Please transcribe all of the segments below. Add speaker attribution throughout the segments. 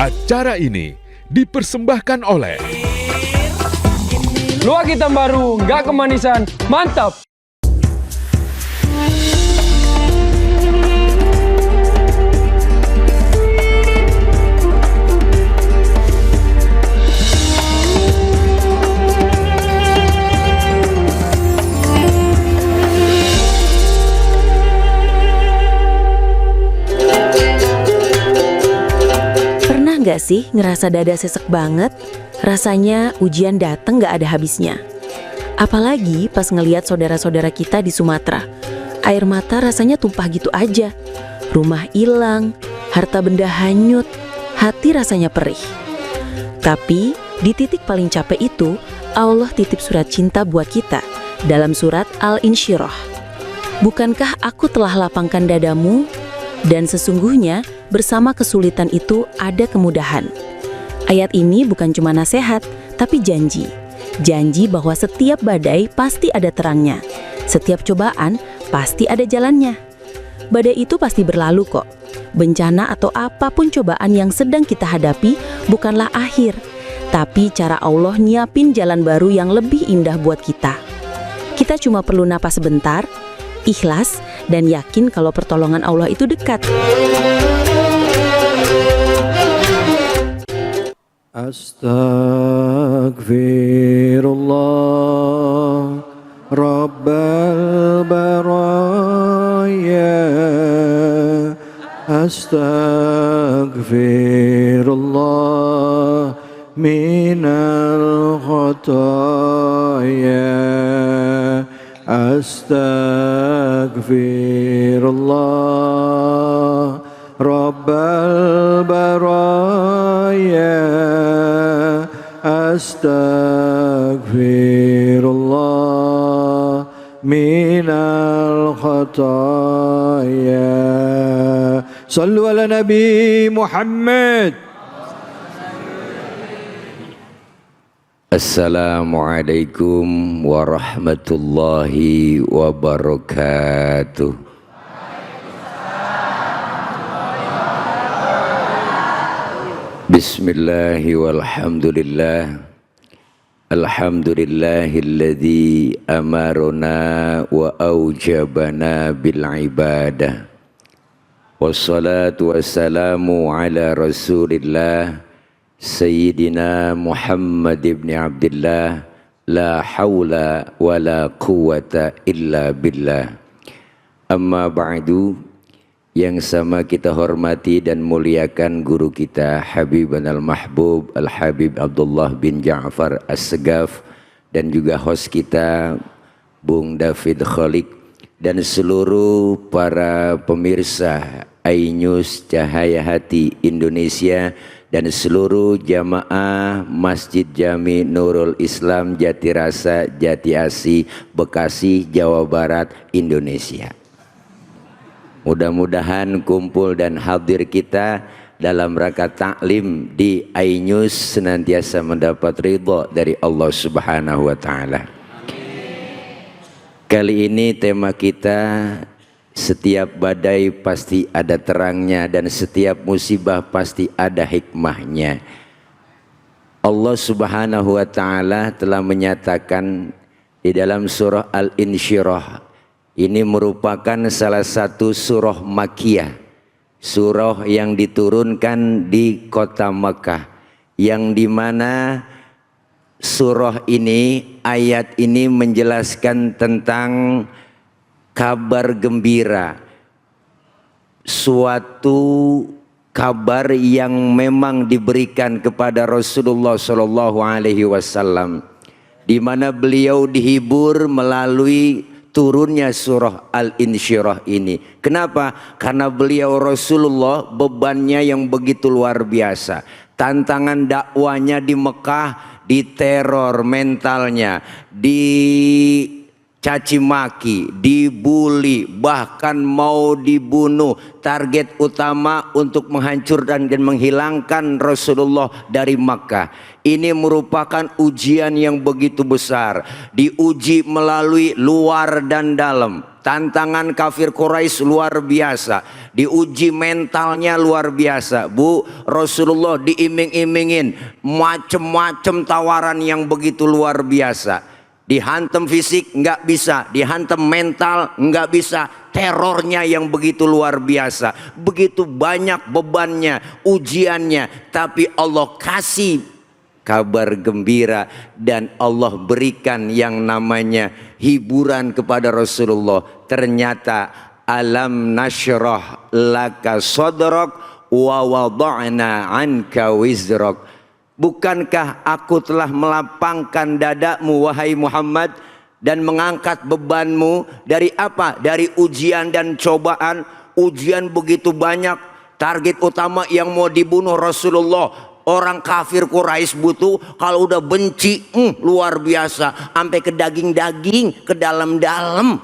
Speaker 1: Acara ini dipersembahkan oleh
Speaker 2: Luwak hitam baru, nggak kemanisan, mantap!
Speaker 3: Nggak sih ngerasa dada sesek banget? Rasanya ujian dateng nggak ada habisnya. Apalagi pas ngeliat saudara-saudara kita di Sumatera. Air mata rasanya tumpah gitu aja. Rumah hilang, harta benda hanyut, hati rasanya perih. Tapi di titik paling capek itu, Allah titip surat cinta buat kita dalam surat Al-Insyirah. Bukankah aku telah lapangkan dadamu? Dan sesungguhnya bersama kesulitan itu ada kemudahan. Ayat ini bukan cuma nasihat, tapi janji. Janji bahwa setiap badai pasti ada terangnya. Setiap cobaan pasti ada jalannya. Badai itu pasti berlalu kok. Bencana atau apapun cobaan yang sedang kita hadapi bukanlah akhir, tapi cara Allah nyiapin jalan baru yang lebih indah buat kita. Kita cuma perlu napas sebentar, ikhlas, dan yakin kalau pertolongan Allah itu dekat.
Speaker 4: Astaghfirullah Rabbal baraya, Astaghfirullah minal khataya, Astaghfirullah Rabbal baraya, Astaghfirullah minal khataya. Sallu ala Nabi Muhammad.
Speaker 5: Assalamualaikum warahmatullahi wabarakatuh. Bismillahi walhamdulillah. Alhamdulillahilladzi amarona wa aujabana bil ibadah. Wassalatu wassalamu ala rasulillah Sayyidina Muhammad ibn Abdullah, la hawla wa la quwata illa billah. Amma ba'du, yang sama kita hormati dan muliakan guru kita Habib al-Mahbub Al-Habib Abdullah bin Ja'far As-Segaf, dan juga host kita Bung David Khalik, dan seluruh para pemirsa iNews Cahaya Hati Indonesia, dan seluruh jamaah Masjid Jami Nurul Islam Jatirasa Jati Asih Bekasi Jawa Barat Indonesia. Mudah-mudahan kumpul dan hadir kita dalam rangka taklim di iNews senantiasa mendapat ridha dari Allah Subhanahu wa taala. Kali ini tema kita, setiap badai pasti ada terangnya dan setiap musibah pasti ada hikmahnya. Allah Subhanahu wa taala telah menyatakan di dalam surah Al-Insyirah. Ini merupakan salah satu surah Makkiyah, surah yang diturunkan di kota Makkah, yang dimana surah ini, ayat ini menjelaskan tentang kabar gembira, suatu kabar yang memang diberikan kepada Rasulullah SAW, di mana beliau dihibur melalui turunnya surah Al-Insyirah ini. Kenapa? Karena beliau Rasulullah bebannya yang begitu luar biasa. Tantangan dakwanya di Mekah, diteror mentalnya, dicaci maki, dibully, bahkan mau dibunuh. Target utama untuk menghancurkan dan menghilangkan Rasulullah dari Makkah. Ini merupakan ujian yang begitu besar, diuji melalui luar dan dalam. Tantangan kafir Quraisy luar biasa, diuji mentalnya luar biasa. Bu, Rasulullah diiming-imingin macem-macem tawaran yang begitu luar biasa. Dihantam fisik nggak bisa, dihantam mental nggak bisa, terornya yang begitu luar biasa, begitu banyak bebannya, ujiannya, tapi Allah kasih kabar gembira dan Allah berikan yang namanya hiburan kepada Rasulullah. Ternyata alam nasyrah laka sadrak wa wada'na anka wizrak. Bukankah aku telah melapangkan dadamu wahai Muhammad dan mengangkat bebanmu dari apa? Dari ujian dan cobaan. Ujian begitu banyak, target utama yang mau dibunuh Rasulullah. Orang kafir Quraisy butuh, kalau udah benci luar biasa, sampai ke daging-daging, ke dalam-dalam.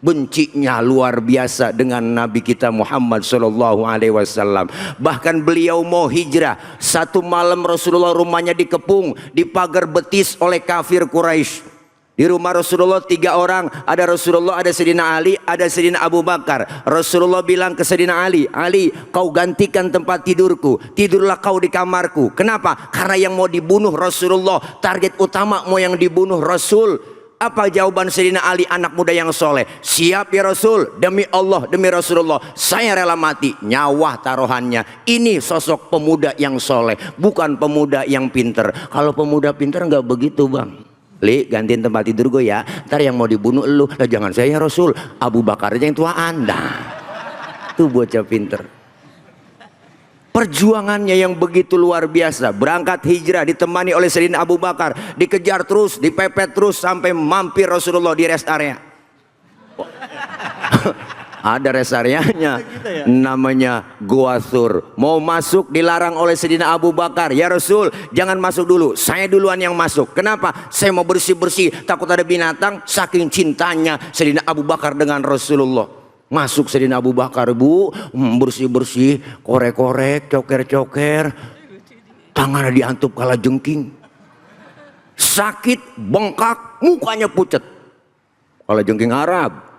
Speaker 5: Bencinya luar biasa dengan Nabi kita Muhammad Sallallahu Alaihi Wasallam. Bahkan beliau mau hijrah, satu malam Rasulullah rumahnya dikepung, dipagar betis oleh kafir Quraisy. Di rumah Rasulullah 3 orang, ada Rasulullah, ada Sayyidina Ali, ada Sayyidina Abu Bakar. Rasulullah bilang ke Sayyidina Ali, Ali, kau gantikan tempat tidurku, tidurlah kau di kamarku. Kenapa? Karena yang mau dibunuh Rasulullah, target utama mau yang dibunuh Rasul. Apa jawaban Sayyidina Ali, anak muda yang soleh? Siap ya Rasul, demi Allah, demi Rasulullah, saya rela mati. Nyawa taruhannya. Ini sosok pemuda yang soleh, bukan pemuda yang pinter. Kalau pemuda pinter nggak begitu, Bang. Li, gantiin tempat tidur gue ya, ntar yang mau dibunuh lu. Nah, jangan saya ya Rasul, Abu Bakar aja yang tua Anda. Tuh bocah pinter. Perjuangannya yang begitu luar biasa, berangkat hijrah ditemani oleh Sayyidina Abu Bakar, dikejar terus, dipepet terus sampai mampir Rasulullah di rest area. Ada rest areanya, namanya Gua Thur. Mau masuk dilarang oleh Sayyidina Abu Bakar. Ya Rasul, jangan masuk dulu, saya duluan yang masuk. Kenapa? Saya mau bersih-bersih, takut ada binatang. Saking cintanya Sayyidina Abu Bakar dengan Rasulullah. Masuk Sayyidina Abu Bakar, Bu, bersih-bersih, korek-korek, coker-coker. Tangannya diantup kala jengking. Sakit, bengkak, mukanya pucat. Kala jengking Arab.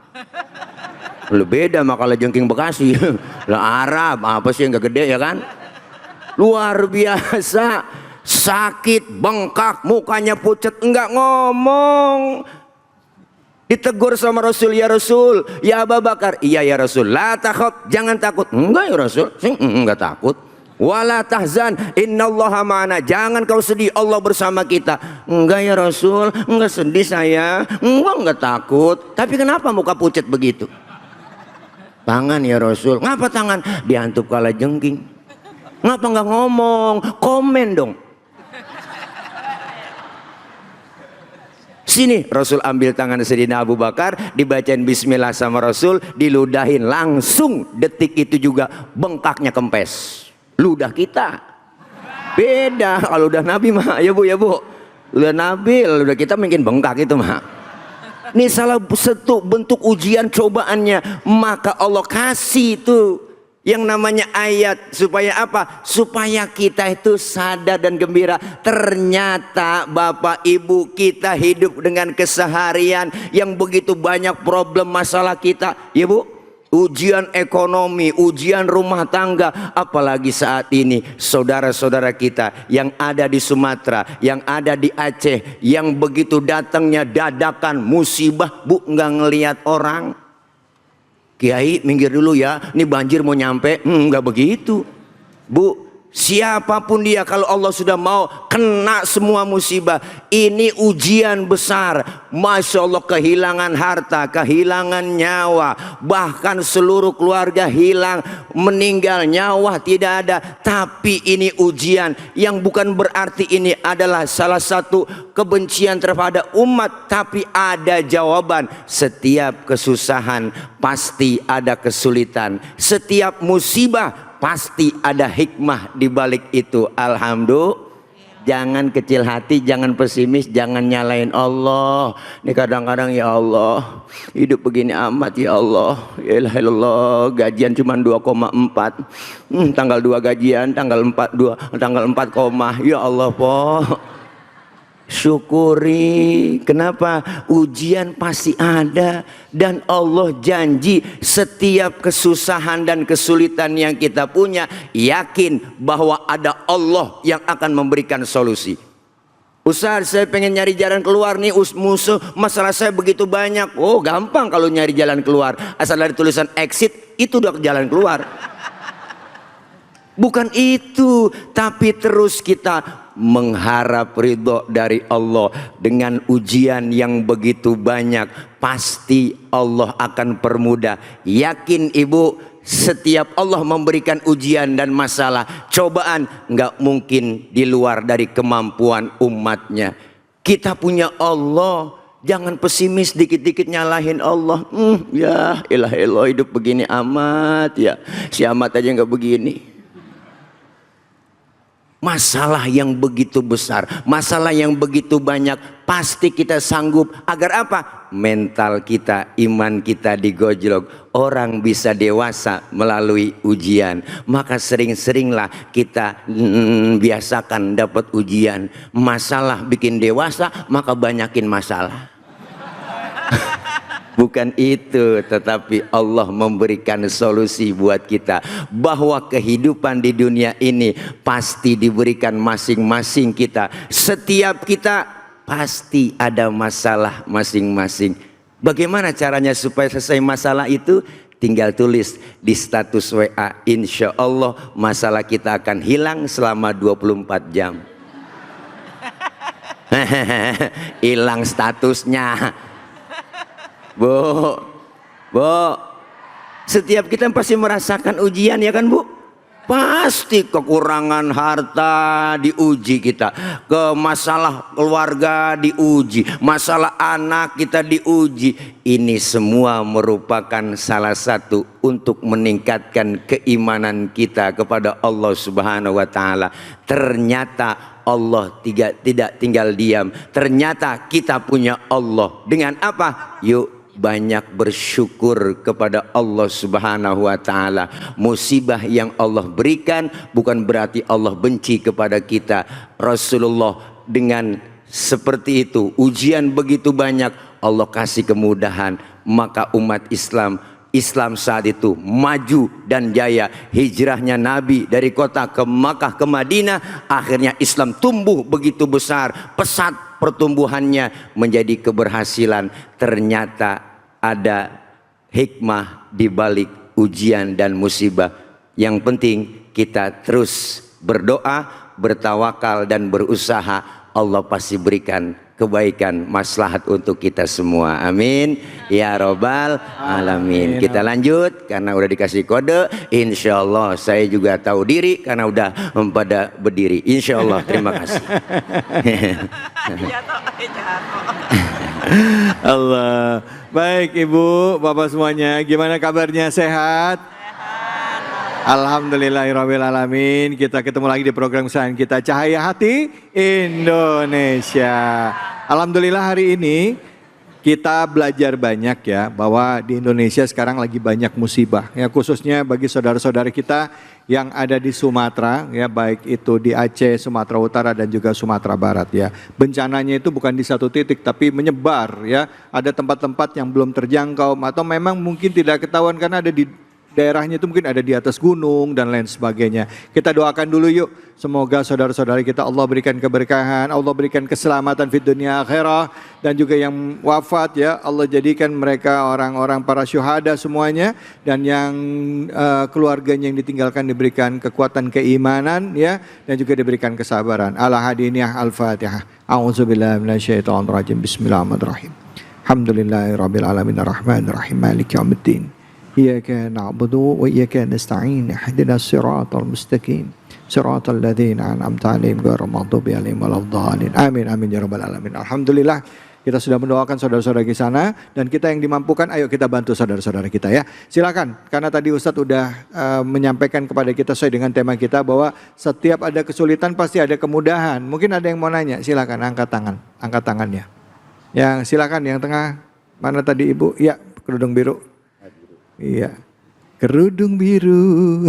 Speaker 5: Lu beda sama kalau jengking Bekasi. Lah Arab apa sih yang gak gede ya kan? Luar biasa, sakit, bengkak, mukanya pucat, enggak ngomong. Ditegur sama Rasul, ya Rasul, ya Abu Bakar, iya ya Rasul, la takhaf, jangan takut. Enggak ya Rasul, enggak takut. Wala tahzan, innallaha ma'ana, jangan kau sedih, Allah bersama kita. Enggak ya Rasul, enggak sedih saya, enggak takut. Tapi kenapa muka pucat begitu? Tangan ya Rasul, ngapa tangan? Diantup kala jengking. Ngapa nggak ngomong? Komen dong. Sini Rasul ambil tangan Sayyidina Abu Bakar, dibacain bismillah sama Rasul, diludahin langsung detik itu juga bengkaknya kempes. Ludah kita beda, kalau udah Nabi mah ya Bu, ya Bu. Udah Nabi, ludah kita mungkin bengkak itu mah. Ini salah satu bentuk ujian cobaannya. Maka Allah kasih itu yang namanya ayat. Supaya apa? Supaya kita itu sadar dan gembira. Ternyata Bapak Ibu kita hidup dengan keseharian yang begitu banyak problem masalah kita. Ya Bu? Ujian ekonomi, ujian rumah tangga, apalagi saat ini saudara-saudara kita yang ada di Sumatera, yang ada di Aceh, yang begitu datangnya dadakan musibah, Bu, nggak ngelihat orang. Kiai minggir dulu ya, ini banjir mau nyampe, nggak begitu, Bu. Siapapun dia, kalau Allah sudah mau kena semua musibah. Ini ujian besar. Masya Allah, kehilangan harta, kehilangan nyawa, bahkan seluruh keluarga hilang, meninggal, nyawa tidak ada. Tapi ini ujian yang bukan berarti ini adalah salah satu kebencian terhadap umat. Tapi ada jawaban. Setiap kesusahan pasti ada kesulitan. Setiap musibah pasti ada hikmah di balik itu. Alhamdulillah. Jangan kecil hati, jangan pesimis, jangan nyalain Allah. Ini kadang-kadang ya Allah, hidup begini amat ya Allah. Ya Allah, gajian cuma 2,4. Tanggal 2 gajian, tanggal 4 2, tanggal 4 koma. Ya Allah, po. Syukuri. Kenapa? Ujian pasti ada. Dan Allah janji setiap kesusahan dan kesulitan yang kita punya, yakin bahwa ada Allah yang akan memberikan solusi. Ustaz, saya pengen nyari jalan keluar nih, musuh masalah saya begitu banyak. Oh, gampang kalau nyari jalan keluar. Asal dari tulisan exit, itu udah jalan keluar. Bukan itu, tapi terus kita mengharap ridho dari Allah. Dengan ujian yang begitu banyak, pasti Allah akan permudah. Yakin ibu, setiap Allah memberikan ujian dan masalah, cobaan, nggak mungkin di luar dari kemampuan umatnya. Kita punya Allah, jangan pesimis dikit-dikit nyalahin Allah. Ya ilah hidup begini amat ya, si amat aja nggak begini. Masalah yang begitu besar, masalah yang begitu banyak, pasti kita sanggup. Agar apa? Mental kita, iman kita digojlok. Orang bisa dewasa melalui ujian. Maka sering-seringlah kita biasakan dapat ujian. Masalah bikin dewasa, maka banyakin masalah. Bukan itu, tetapi Allah memberikan solusi buat kita. Bahwa kehidupan di dunia ini pasti diberikan masing-masing kita. Setiap kita pasti ada masalah masing-masing. Bagaimana caranya supaya selesai masalah itu? Tinggal tulis di status WA. Insya Allah masalah kita akan hilang selama 24 jam. Hilang statusnya. Bu, setiap kita pasti merasakan ujian ya kan Bu? Pasti kekurangan harta diuji kita, ke masalah keluarga diuji, masalah anak kita diuji. Ini semua merupakan salah satu untuk meningkatkan keimanan kita kepada Allah Subhanahu wa Ta'ala. Ternyata Allah tidak tinggal diam. Ternyata kita punya Allah. Dengan apa? Yuk banyak bersyukur kepada Allah Subhanahu wa Ta'ala. Musibah yang Allah berikan bukan berarti Allah benci kepada kita. Rasulullah dengan seperti itu, ujian begitu banyak, Allah kasih kemudahan. Maka umat Islam saat itu maju dan jaya. Hijrahnya Nabi dari kota ke Makkah ke Madinah, akhirnya Islam tumbuh begitu besar, pesat pertumbuhannya menjadi keberhasilan. Ternyata ada hikmah di balik ujian dan musibah. Yang penting kita terus berdoa, bertawakal dan berusaha. Allah pasti berikan kebaikan, maslahat untuk kita semua. Amin ya robbal alamin. Kita lanjut karena udah dikasih kode. Insya Allah saya juga tahu diri karena udah pada berdiri. Insya Allah. Terima kasih.
Speaker 4: Allah. Baik Ibu, Bapak semuanya, gimana kabarnya? Sehat? Alhamdulillahirrahmanirrahim. Kita ketemu lagi di program kesayangan kita, Cahaya Hati Indonesia. Alhamdulillah hari ini kita belajar banyak ya, bahwa di Indonesia sekarang lagi banyak musibah ya, khususnya bagi saudara-saudara kita yang ada di Sumatera ya, baik itu di Aceh, Sumatera Utara dan juga Sumatera Barat ya. Bencananya itu bukan di satu titik tapi menyebar ya. Ada tempat-tempat yang belum terjangkau atau memang mungkin tidak ketahuan karena ada di daerahnya itu mungkin ada di atas gunung dan lain sebagainya. Kita doakan dulu yuk, semoga saudara-saudari kita Allah berikan keberkahan, Allah berikan keselamatan di dunia akhirah, dan juga yang wafat ya Allah jadikan mereka orang-orang para syuhada semuanya, dan yang keluarganya yang ditinggalkan diberikan kekuatan keimanan ya, dan juga diberikan kesabaran. Al-Hadiniyah Al-Fatihah. A'udzubillahi minasyaitonirrajim. Bismillahirrahmanirrahim. Alhamdulillahirabbil alamin arrahmanir rahim maliki yaumiddin. إياك نعبد وإياك نستعين اهدنا الصراط المستقيم صراط الذين أنعمت عليهم غير المغضوب عليهم ولا الضالين آمين آمين ya rabbal alamin. Alhamdulillah kita sudah mendoakan saudara-saudara di sana, dan kita yang dimampukan ayo kita bantu saudara-saudara kita ya. Silakan, karena tadi Ustadz udah menyampaikan kepada kita sesuai dengan tema kita bahwa setiap ada kesulitan pasti ada kemudahan. Mungkin ada yang mau nanya, silakan angkat tangannya. Yang silakan yang tengah, mana tadi Ibu? Ya, kerudung biru. Iya. kerudung biru.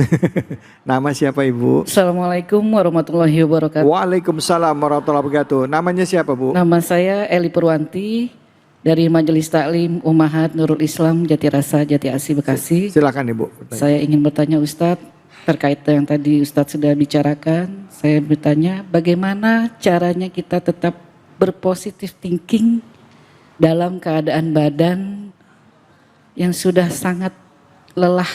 Speaker 4: Nama siapa Ibu?
Speaker 6: Assalamualaikum warahmatullahi wabarakatuh.
Speaker 4: Waalaikumsalam warahmatullahi wabarakatuh. Namanya siapa Bu?
Speaker 6: Nama saya Eli Purwanti dari Majelis Taklim Ummahat Nurul Islam Jatirasa Jati Asih Bekasi.
Speaker 4: Silakan Ibu.
Speaker 6: Saya ingin bertanya Ustadz terkait yang tadi Ustadz sudah bicarakan. Saya bertanya bagaimana caranya kita tetap berpositif thinking dalam keadaan badan yang sudah sangat lelah.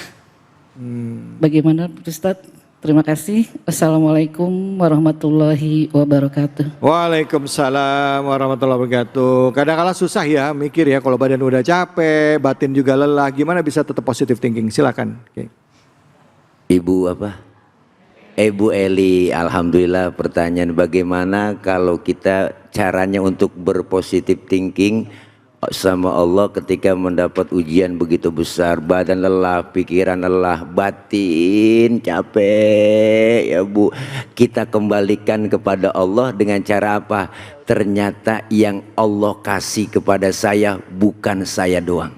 Speaker 6: Bagaimana Ustadz? Terima kasih. Assalamualaikum warahmatullahi wabarakatuh.
Speaker 4: Waalaikumsalam warahmatullahi wabarakatuh. Kadang-kala susah ya mikir ya kalau badan udah capek, batin juga lelah. Gimana bisa tetap positive thinking? Silakan. Oke.
Speaker 5: Ibu apa? Ibu Eli, alhamdulillah pertanyaan bagaimana kalau kita caranya untuk berpositif thinking sama Allah ketika mendapat ujian begitu besar, badan lelah, pikiran lelah, batin capek ya Bu. Kita kembalikan kepada Allah dengan cara apa? Ternyata yang Allah kasih kepada saya bukan saya doang.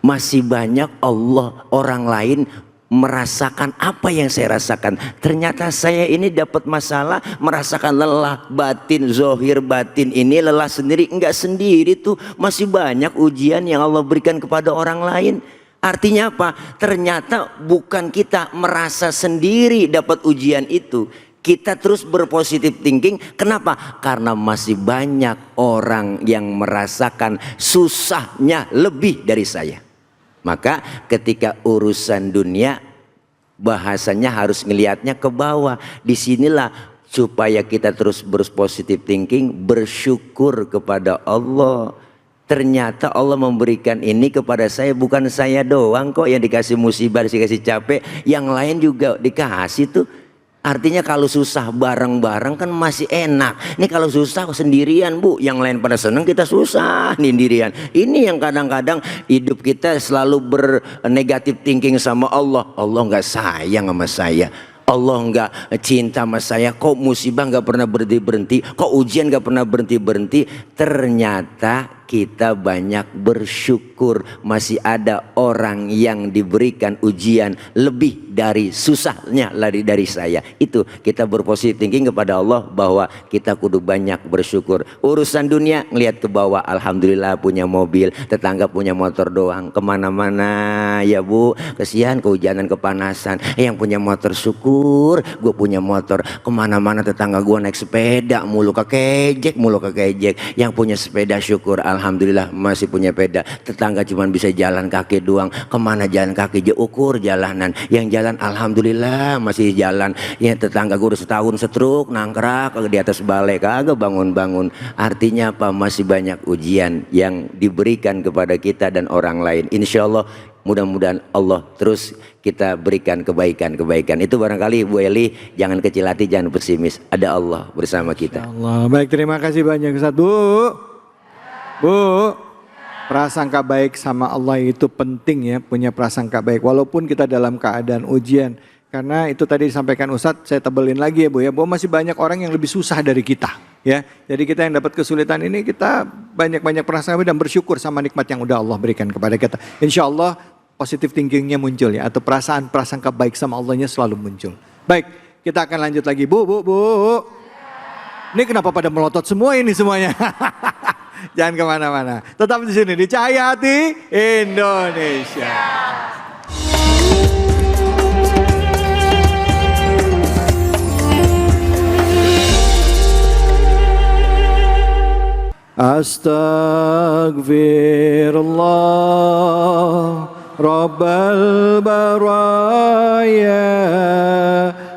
Speaker 5: Masih banyak Allah orang lain merasakan apa yang saya rasakan. Ternyata saya ini dapat masalah, merasakan lelah batin, zohir batin ini lelah sendiri. Enggak sendiri tuh, masih banyak ujian yang Allah berikan kepada orang lain. Artinya apa? Ternyata bukan kita merasa sendiri dapat ujian itu. Kita terus berpositif thinking. Kenapa? Karena masih banyak orang yang merasakan susahnya lebih dari saya. Maka ketika urusan dunia bahasanya harus ngelihatnya ke bawah. Disinilah supaya kita terus berpositif thinking, bersyukur kepada Allah. Ternyata Allah memberikan ini kepada saya, bukan saya doang kok yang dikasih musibah, dikasih capek, yang lain juga dikasih tuh. Artinya kalau susah bareng-bareng kan masih enak. Ini kalau susah sendirian Bu, yang lain pada seneng kita susah sendirian. Ini yang kadang-kadang hidup kita selalu bernegatif thinking sama Allah. Allah nggak sayang sama saya. Allah nggak cinta sama saya. Kok musibah nggak pernah berhenti-berhenti? Kok ujian nggak pernah berhenti-berhenti? Ternyata kita banyak bersyukur masih ada orang yang diberikan ujian lebih dari susahnya dari saya. Itu kita berpositif thinking kepada Allah bahwa kita kudu banyak bersyukur. Urusan dunia ngelihat ke bawah, alhamdulillah punya mobil, tetangga punya motor doang, kemana-mana ya Bu. Kesian kehujanan kepanasan, yang punya motor syukur, gue punya motor, kemana-mana tetangga gue naik sepeda mulu kekejek, yang punya sepeda syukur, alhamdulillah masih punya sepeda. Tetangga cuma bisa jalan kaki doang, kemana jalan kaki aja ukur jalanan. Yang jalan alhamdulillah masih jalan. Ya tetangga gue udah setahun setruk nangkrak di atas balai kagak bangun-bangun. Artinya apa? Masih banyak ujian yang diberikan kepada kita dan orang lain. Insya Allah mudah-mudahan Allah terus kita berikan kebaikan-kebaikan. Itu barangkali Bu Eli, jangan kecil hati, jangan pesimis. Ada Allah bersama kita.
Speaker 4: Allah. Baik, terima kasih banyak Ustaz. Bu, prasangka baik sama Allah itu penting ya, punya prasangka baik. Walaupun kita dalam keadaan ujian. Karena itu tadi disampaikan Ustadz, saya tebelin lagi ya Bu ya, bahwa masih banyak orang yang lebih susah dari kita ya. Jadi kita yang dapat kesulitan ini, kita banyak-banyak prasangka dan bersyukur sama nikmat yang udah Allah berikan kepada kita. Insya Allah positive thinkingnya muncul ya, atau perasaan prasangka baik sama Allahnya selalu muncul. Baik, kita akan lanjut lagi. Bu. Ini kenapa pada melotot semua ini semuanya? Jangan kemana-mana. Tetap di sini di Cahaya Hati Indonesia. Astaghfirullah Rabbal baraya.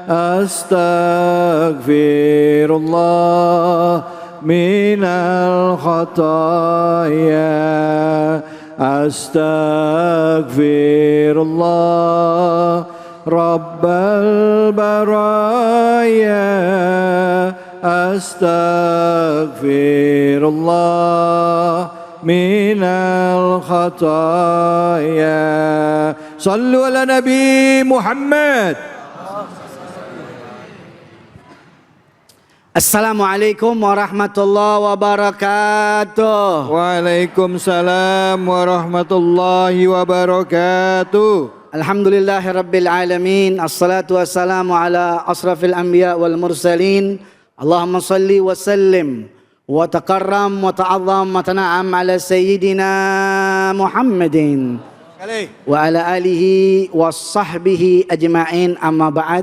Speaker 4: Astaghfirullah minal khataya. Astaghfirullah Rabbal baraya. Astaghfirullah minal khataya. Sallu ala Nabi Muhammad.
Speaker 7: Assalamualaikum warahmatullahi wabarakatuh.
Speaker 4: Waalaikumsalam warahmatullahi wabarakatuh.
Speaker 7: Alhamdulillahirabbil alamin. Assalatu wassalamu ala asrafil anbiya wal mursalin. Allahumma salli wa sallim wa taqarram wa ta'azzam wa tana'am ala sayyidina Muhammadin wa ala alihi wa sahbihi ajma'in, amma ba'd.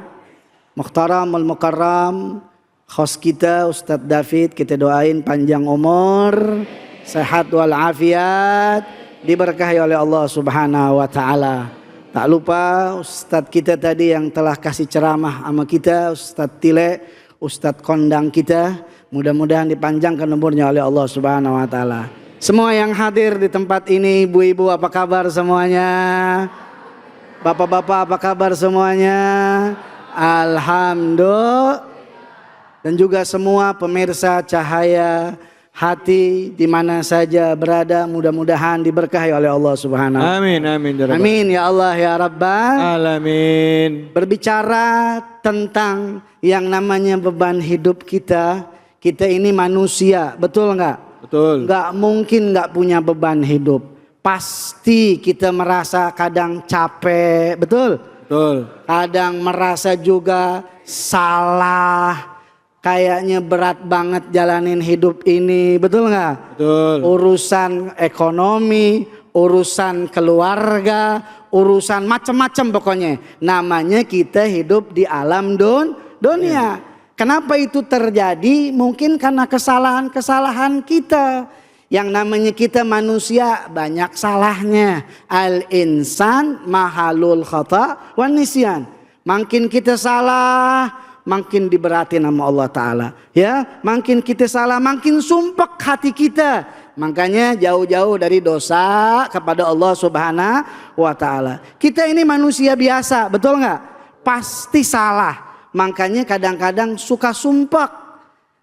Speaker 7: Muhtaram wal mukarram, host kita Ustadz David, kita doain panjang umur, sehat walafiat, diberkahi oleh Allah Subhanahu wa taala. Tak lupa Ustadz kita tadi yang telah kasih ceramah sama kita, Ustadz Tile, Ustadz kondang kita, mudah-mudahan dipanjangkan umurnya oleh Allah Subhanahu wa taala. Semua yang hadir di tempat ini, ibu-ibu apa kabar semuanya? Bapak-bapak apa kabar semuanya? Alhamdulillah. Dan juga semua pemirsa Cahaya Hati di mana saja berada, mudah-mudahan diberkahi oleh Allah Subhanahu.
Speaker 4: Amin, amin.
Speaker 7: Amin ya Allah ya Rabbal
Speaker 4: Alamin.
Speaker 7: Berbicara tentang yang namanya beban hidup kita, kita ini manusia, betul nggak?
Speaker 4: Betul.
Speaker 7: Nggak mungkin nggak punya beban hidup. Pasti kita merasa kadang capek, betul?
Speaker 4: Betul.
Speaker 7: Kadang merasa juga salah. Kayaknya berat banget jalanin hidup ini, betul nggak?
Speaker 4: Betul.
Speaker 7: Urusan ekonomi, urusan keluarga, urusan macam-macam pokoknya. Namanya kita hidup di alam dunia. Kenapa itu terjadi? Mungkin karena kesalahan-kesalahan kita. Yang namanya kita manusia banyak salahnya. Al-insan mahalul khata wan nisyan. Makin kita salah, makin diberatin sama Allah Ta'ala. Ya, makin kita salah, makin sumpek hati kita. Makanya jauh-jauh dari dosa kepada Allah Subhanahu wa Ta'ala. Kita ini manusia biasa, betul nggak? Pasti salah. Makanya kadang-kadang suka sumpek.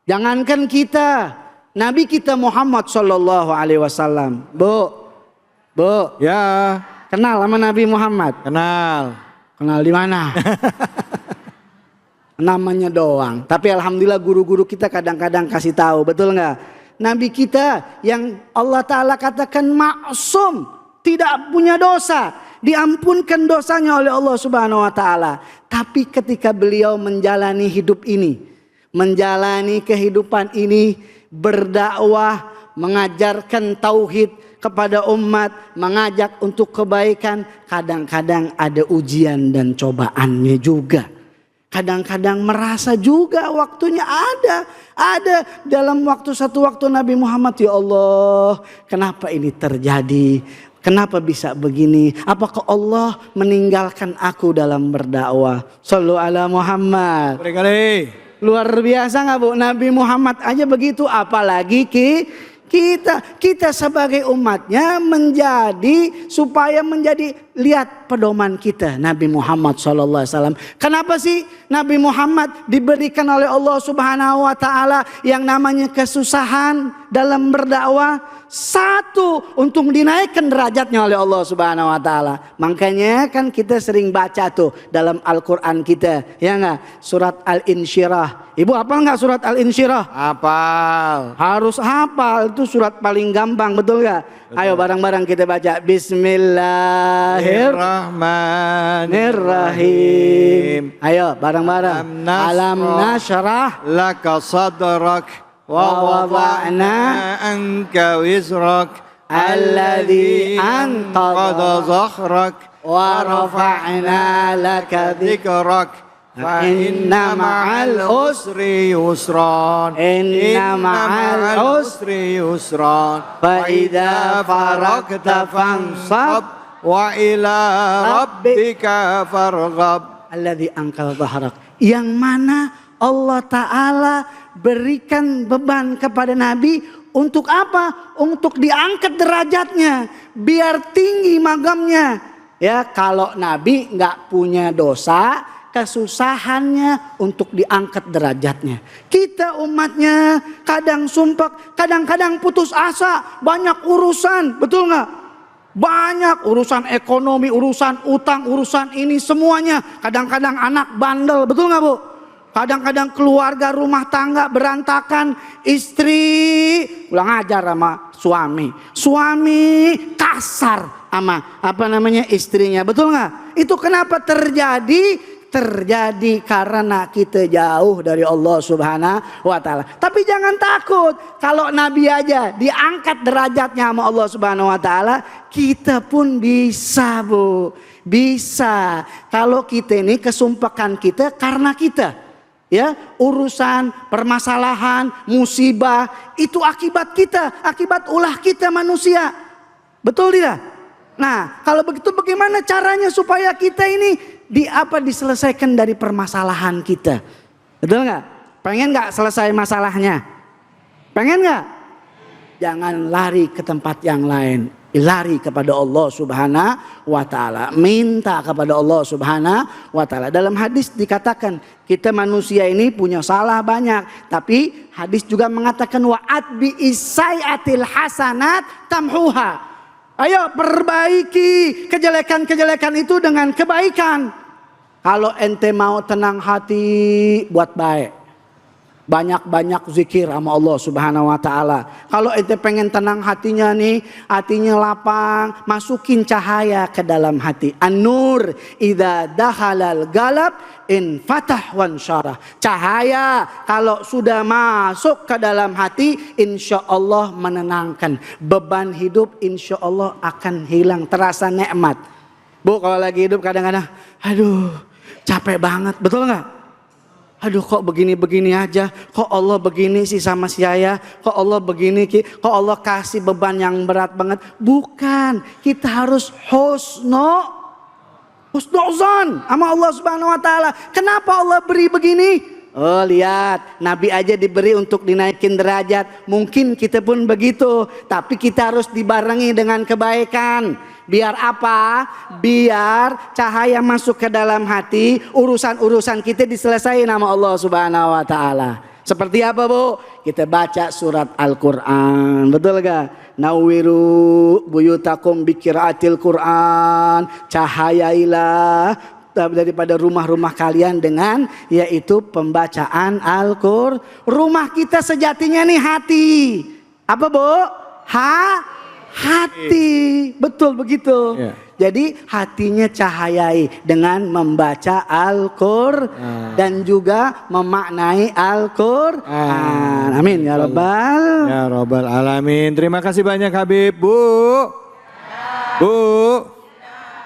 Speaker 7: Jangankan kita, Nabi kita Muhammad Sallallahu Alaihi Wasallam. Bu,
Speaker 4: Ya,
Speaker 7: kenal sama Nabi Muhammad?
Speaker 4: kenal.
Speaker 7: Kenal di mana? Namanya doang. Tapi alhamdulillah guru-guru kita kadang-kadang kasih tahu, betul nggak? Nabi kita yang Allah Ta'ala katakan maksum, tidak punya dosa, diampunkan dosanya oleh Allah Subhanahu wa Ta'ala. Tapi ketika beliau menjalani hidup ini, menjalani kehidupan ini, berdakwah, mengajarkan tauhid kepada umat, mengajak untuk kebaikan, kadang-kadang ada ujian dan cobaannya juga. Kadang-kadang merasa juga waktunya ada dalam satu waktu Nabi Muhammad, ya Allah, kenapa ini terjadi? Kenapa bisa begini? Apakah Allah meninggalkan aku dalam berdakwah? Shallu ala Muhammad.
Speaker 4: Berkali.
Speaker 7: Luar biasa nggak Bu? Nabi Muhammad aja begitu, apalagi kita sebagai umatnya supaya menjadi lihat pedoman kita Nabi Muhammad SAW. Kenapa sih Nabi Muhammad diberikan oleh Allah Subhanahu wa Ta'ala yang namanya kesusahan dalam berdakwah? Satu, untuk dinaikkan derajatnya oleh Allah Subhanahu wa Ta'ala. Makanya kan kita sering baca tuh dalam Al-Quran kita, ya nggak? Surat Al-Insyirah. Ibu hafal nggak surat Al-Insyirah?
Speaker 4: Hafal.
Speaker 7: Harus hafal, itu surat paling gampang, betul nggak? Ayo bareng-bareng kita baca. Bismillahirrahmanirrahim. Ayo bareng-bareng. Alam nashrah
Speaker 4: laka sadrak wa wada'na anka wizrak alladhi anqadha dhahrak wa rafa'na laka dhikrak fa inna ma'al usri yusran inna ma'al usri yusran fa idza faragta fansab wa ila rabbika farghab
Speaker 7: alladzi anqadha dhahrak. Yang mana Allah Ta'ala berikan beban kepada Nabi untuk apa? Untuk diangkat derajatnya, biar tinggi magamnya. Ya, kalau Nabi nggak punya dosa, kesusahannya untuk diangkat derajatnya. Kita umatnya kadang sumpah, kadang-kadang putus asa, banyak urusan, betul nggak? Banyak urusan ekonomi, urusan utang, urusan ini semuanya. Kadang-kadang anak bandel, betul nggak Bu? Kadang-kadang keluarga rumah tangga berantakan, istri kurang ajar sama suami, suami kasar sama istrinya, betul nggak? Itu kenapa terjadi? Terjadi karena kita jauh dari Allah Subhanahu wa Ta'ala. Tapi jangan takut, kalau Nabi aja diangkat derajatnya sama Allah Subhanahu wa Ta'ala, kita pun bisa, Bu. Bisa. Kalau kita ini kesumpahan kita karena kita, ya, urusan, permasalahan, musibah itu akibat kita, akibat ulah kita manusia. Betul tidak? Nah, kalau begitu bagaimana caranya supaya kita ini diselesaikan dari permasalahan kita? Betul nggak? Pengen nggak selesai masalahnya? Pengen nggak? Jangan lari ke tempat yang lain, lari kepada Allah Subhanahu wa Ta'ala, minta kepada Allah Subhanahu wa Ta'ala. Dalam hadis dikatakan kita manusia ini punya salah banyak, tapi hadis juga mengatakan wa'at bi isai'atil hasanat tamhuha. Ayo perbaiki kejelekan-kejelekan itu dengan kebaikan. Kalau ente mau tenang hati, buat baik. Banyak-banyak zikir sama Allah Subhanahu wa Ta'ala. Kalau ente pengen tenang hatinya nih, hatinya lapang, masukin cahaya ke dalam hati. An-nur idza dakhalal galab in fatah wan syarah. Cahaya kalau sudah masuk ke dalam hati, insya Allah menenangkan. Beban hidup insya Allah akan hilang, terasa nikmat. Bu, kalau lagi hidup kadang-kadang, aduh capek banget, betul nggak? Aduh kok begini-begini aja, kok Allah begini sih sama saya, kok Allah begini, kok Allah kasih beban yang berat banget. Bukan, kita harus husnuzon sama Allah Subhanahu wa Ta'ala. Kenapa Allah beri begini? Oh lihat, Nabi aja diberi untuk dinaikin derajat. Mungkin kita pun begitu, tapi kita harus dibarengi dengan kebaikan. Biar apa? Biar cahaya masuk ke dalam hati, urusan-urusan kita diselesaikan sama Allah Subhanahu wa Ta'ala. Seperti apa, Bu? Kita baca surat Al-Quran, betul gak? Nawiru buyutakum bikiraatil Quran, cahayailah daripada rumah-rumah kalian dengan yaitu pembacaan Al-Quran. Rumah kita sejatinya nih hati. Apa, Bu? Hati, betul begitu. Ya. Jadi hatinya cahayai dengan membaca Al-Quran dan juga memaknai Al-Quran. Amin ya Rabbal
Speaker 4: Alamin. Terima kasih banyak Habib. Bu,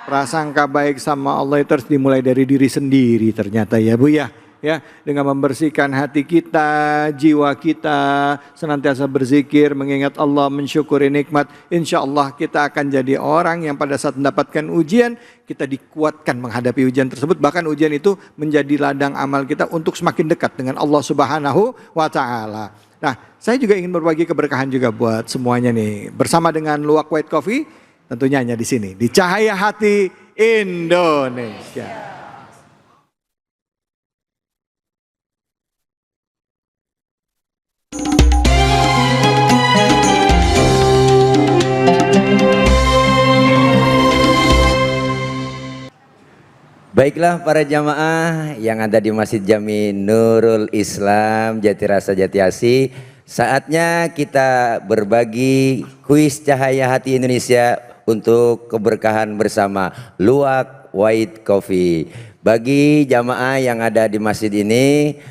Speaker 4: prasangka baik sama Allah itu harus dimulai dari diri sendiri ternyata ya Bu ya. Ya, dengan membersihkan hati kita, jiwa kita, senantiasa berzikir, mengingat Allah, mensyukuri nikmat. Insya Allah kita akan jadi orang yang pada saat mendapatkan ujian, kita dikuatkan menghadapi ujian tersebut. Bahkan ujian itu menjadi ladang amal kita untuk semakin dekat dengan Allah Subhanahu wa Ta'ala. Nah, saya juga ingin berbagi keberkahan juga buat semuanya nih. Bersama dengan Luwak White Coffee, tentunya hanya di sini, di Cahaya Hati Indonesia.
Speaker 5: Baiklah para jamaah yang ada di Masjid Jami Nurul Islam Jatirasa Jati Asih, saatnya kita berbagi kuis Cahaya Hati Indonesia untuk keberkahan bersama Luwak White Coffee. Bagi jamaah yang ada di masjid ini,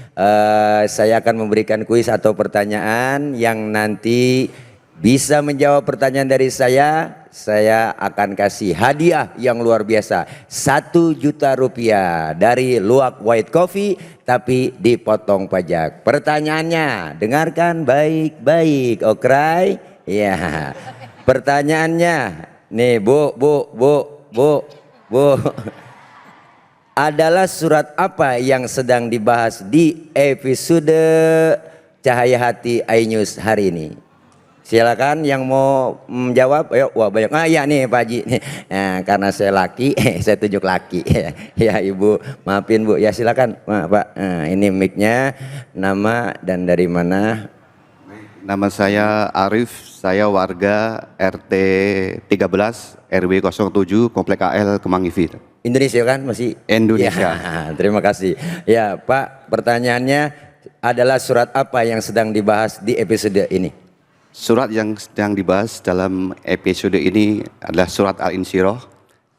Speaker 5: saya akan memberikan kuis atau pertanyaan yang nanti bisa menjawab pertanyaan dari saya akan kasih hadiah yang luar biasa, 1 juta rupiah dari Luwak White Coffee, tapi dipotong pajak. Pertanyaannya, dengarkan baik-baik, okray? Ya. Pertanyaannya, nih Bu. Adalah surat apa yang sedang dibahas di episode Cahaya Hati iNews hari ini? Silakan yang mau menjawab. Ayo, wah banyak. Ya nih Pak Haji. Nah, karena saya laki, saya tunjuk laki. Ya Ibu, maafin Bu. Ya silakan Pak. Nah, ini mic-nya, nama dan dari mana?
Speaker 8: nama saya Arif, saya warga RT 13 RW 07 Komplek AL Kemang IV.
Speaker 5: Indonesia kan masih?
Speaker 8: Indonesia.
Speaker 5: Ya, terima kasih. Ya Pak, pertanyaannya adalah surat apa yang sedang dibahas di episode ini?
Speaker 8: Surat yang sedang dibahas dalam episode ini adalah surat Al-Insyirah,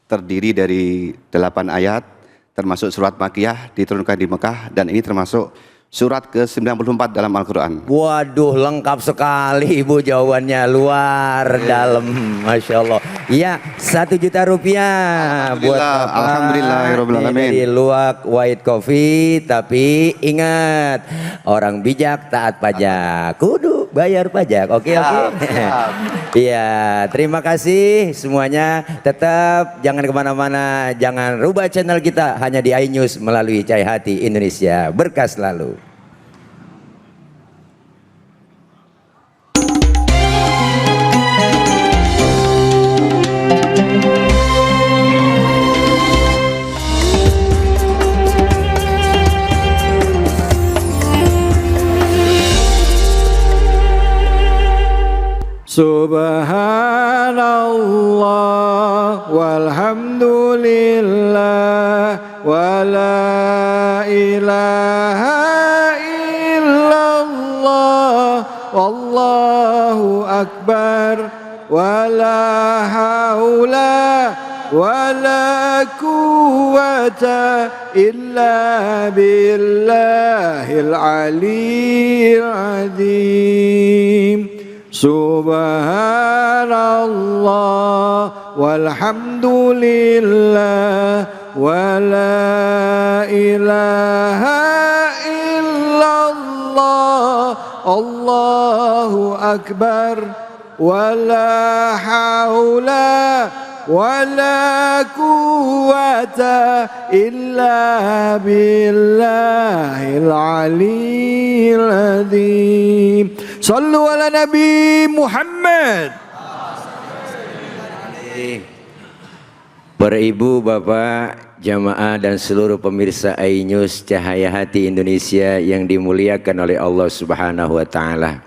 Speaker 8: terdiri dari 8 ayat, termasuk surat Makkiyah diturunkan di Mekah, dan ini termasuk surat ke-94 dalam Al-Quran.
Speaker 5: Waduh, lengkap sekali Ibu jawabannya, luar dalam, Masya Allah. Ya, 1 juta rupiah buat Bapak.
Speaker 8: Alhamdulillahirrahmanirrahim.
Speaker 5: Dari Luwak White Coffee. Tapi ingat, orang bijak taat pajak, kudu bayar pajak. Oke. Iya, terima kasih semuanya. Tetap jangan kemana-mana, jangan rubah channel kita hanya di iNews melalui Cahaya Hati Indonesia. Berkah selalu.
Speaker 4: Subhanallah walhamdulillah wa la ilaha illallah wallahu akbar wa la haula wa la quwwata illa billahil aliyyil azim. Subhanallah walhamdulillah wa la ilaha illallah Allahu akbar wa la haula wa la quwwata illa billahil aliyyil azim. Sallu ala Nabi Muhammad.
Speaker 5: Para ibu, bapak, jamaah dan seluruh pemirsa iNews Cahaya Hati Indonesia yang dimuliakan oleh Allah Subhanahu wa taala.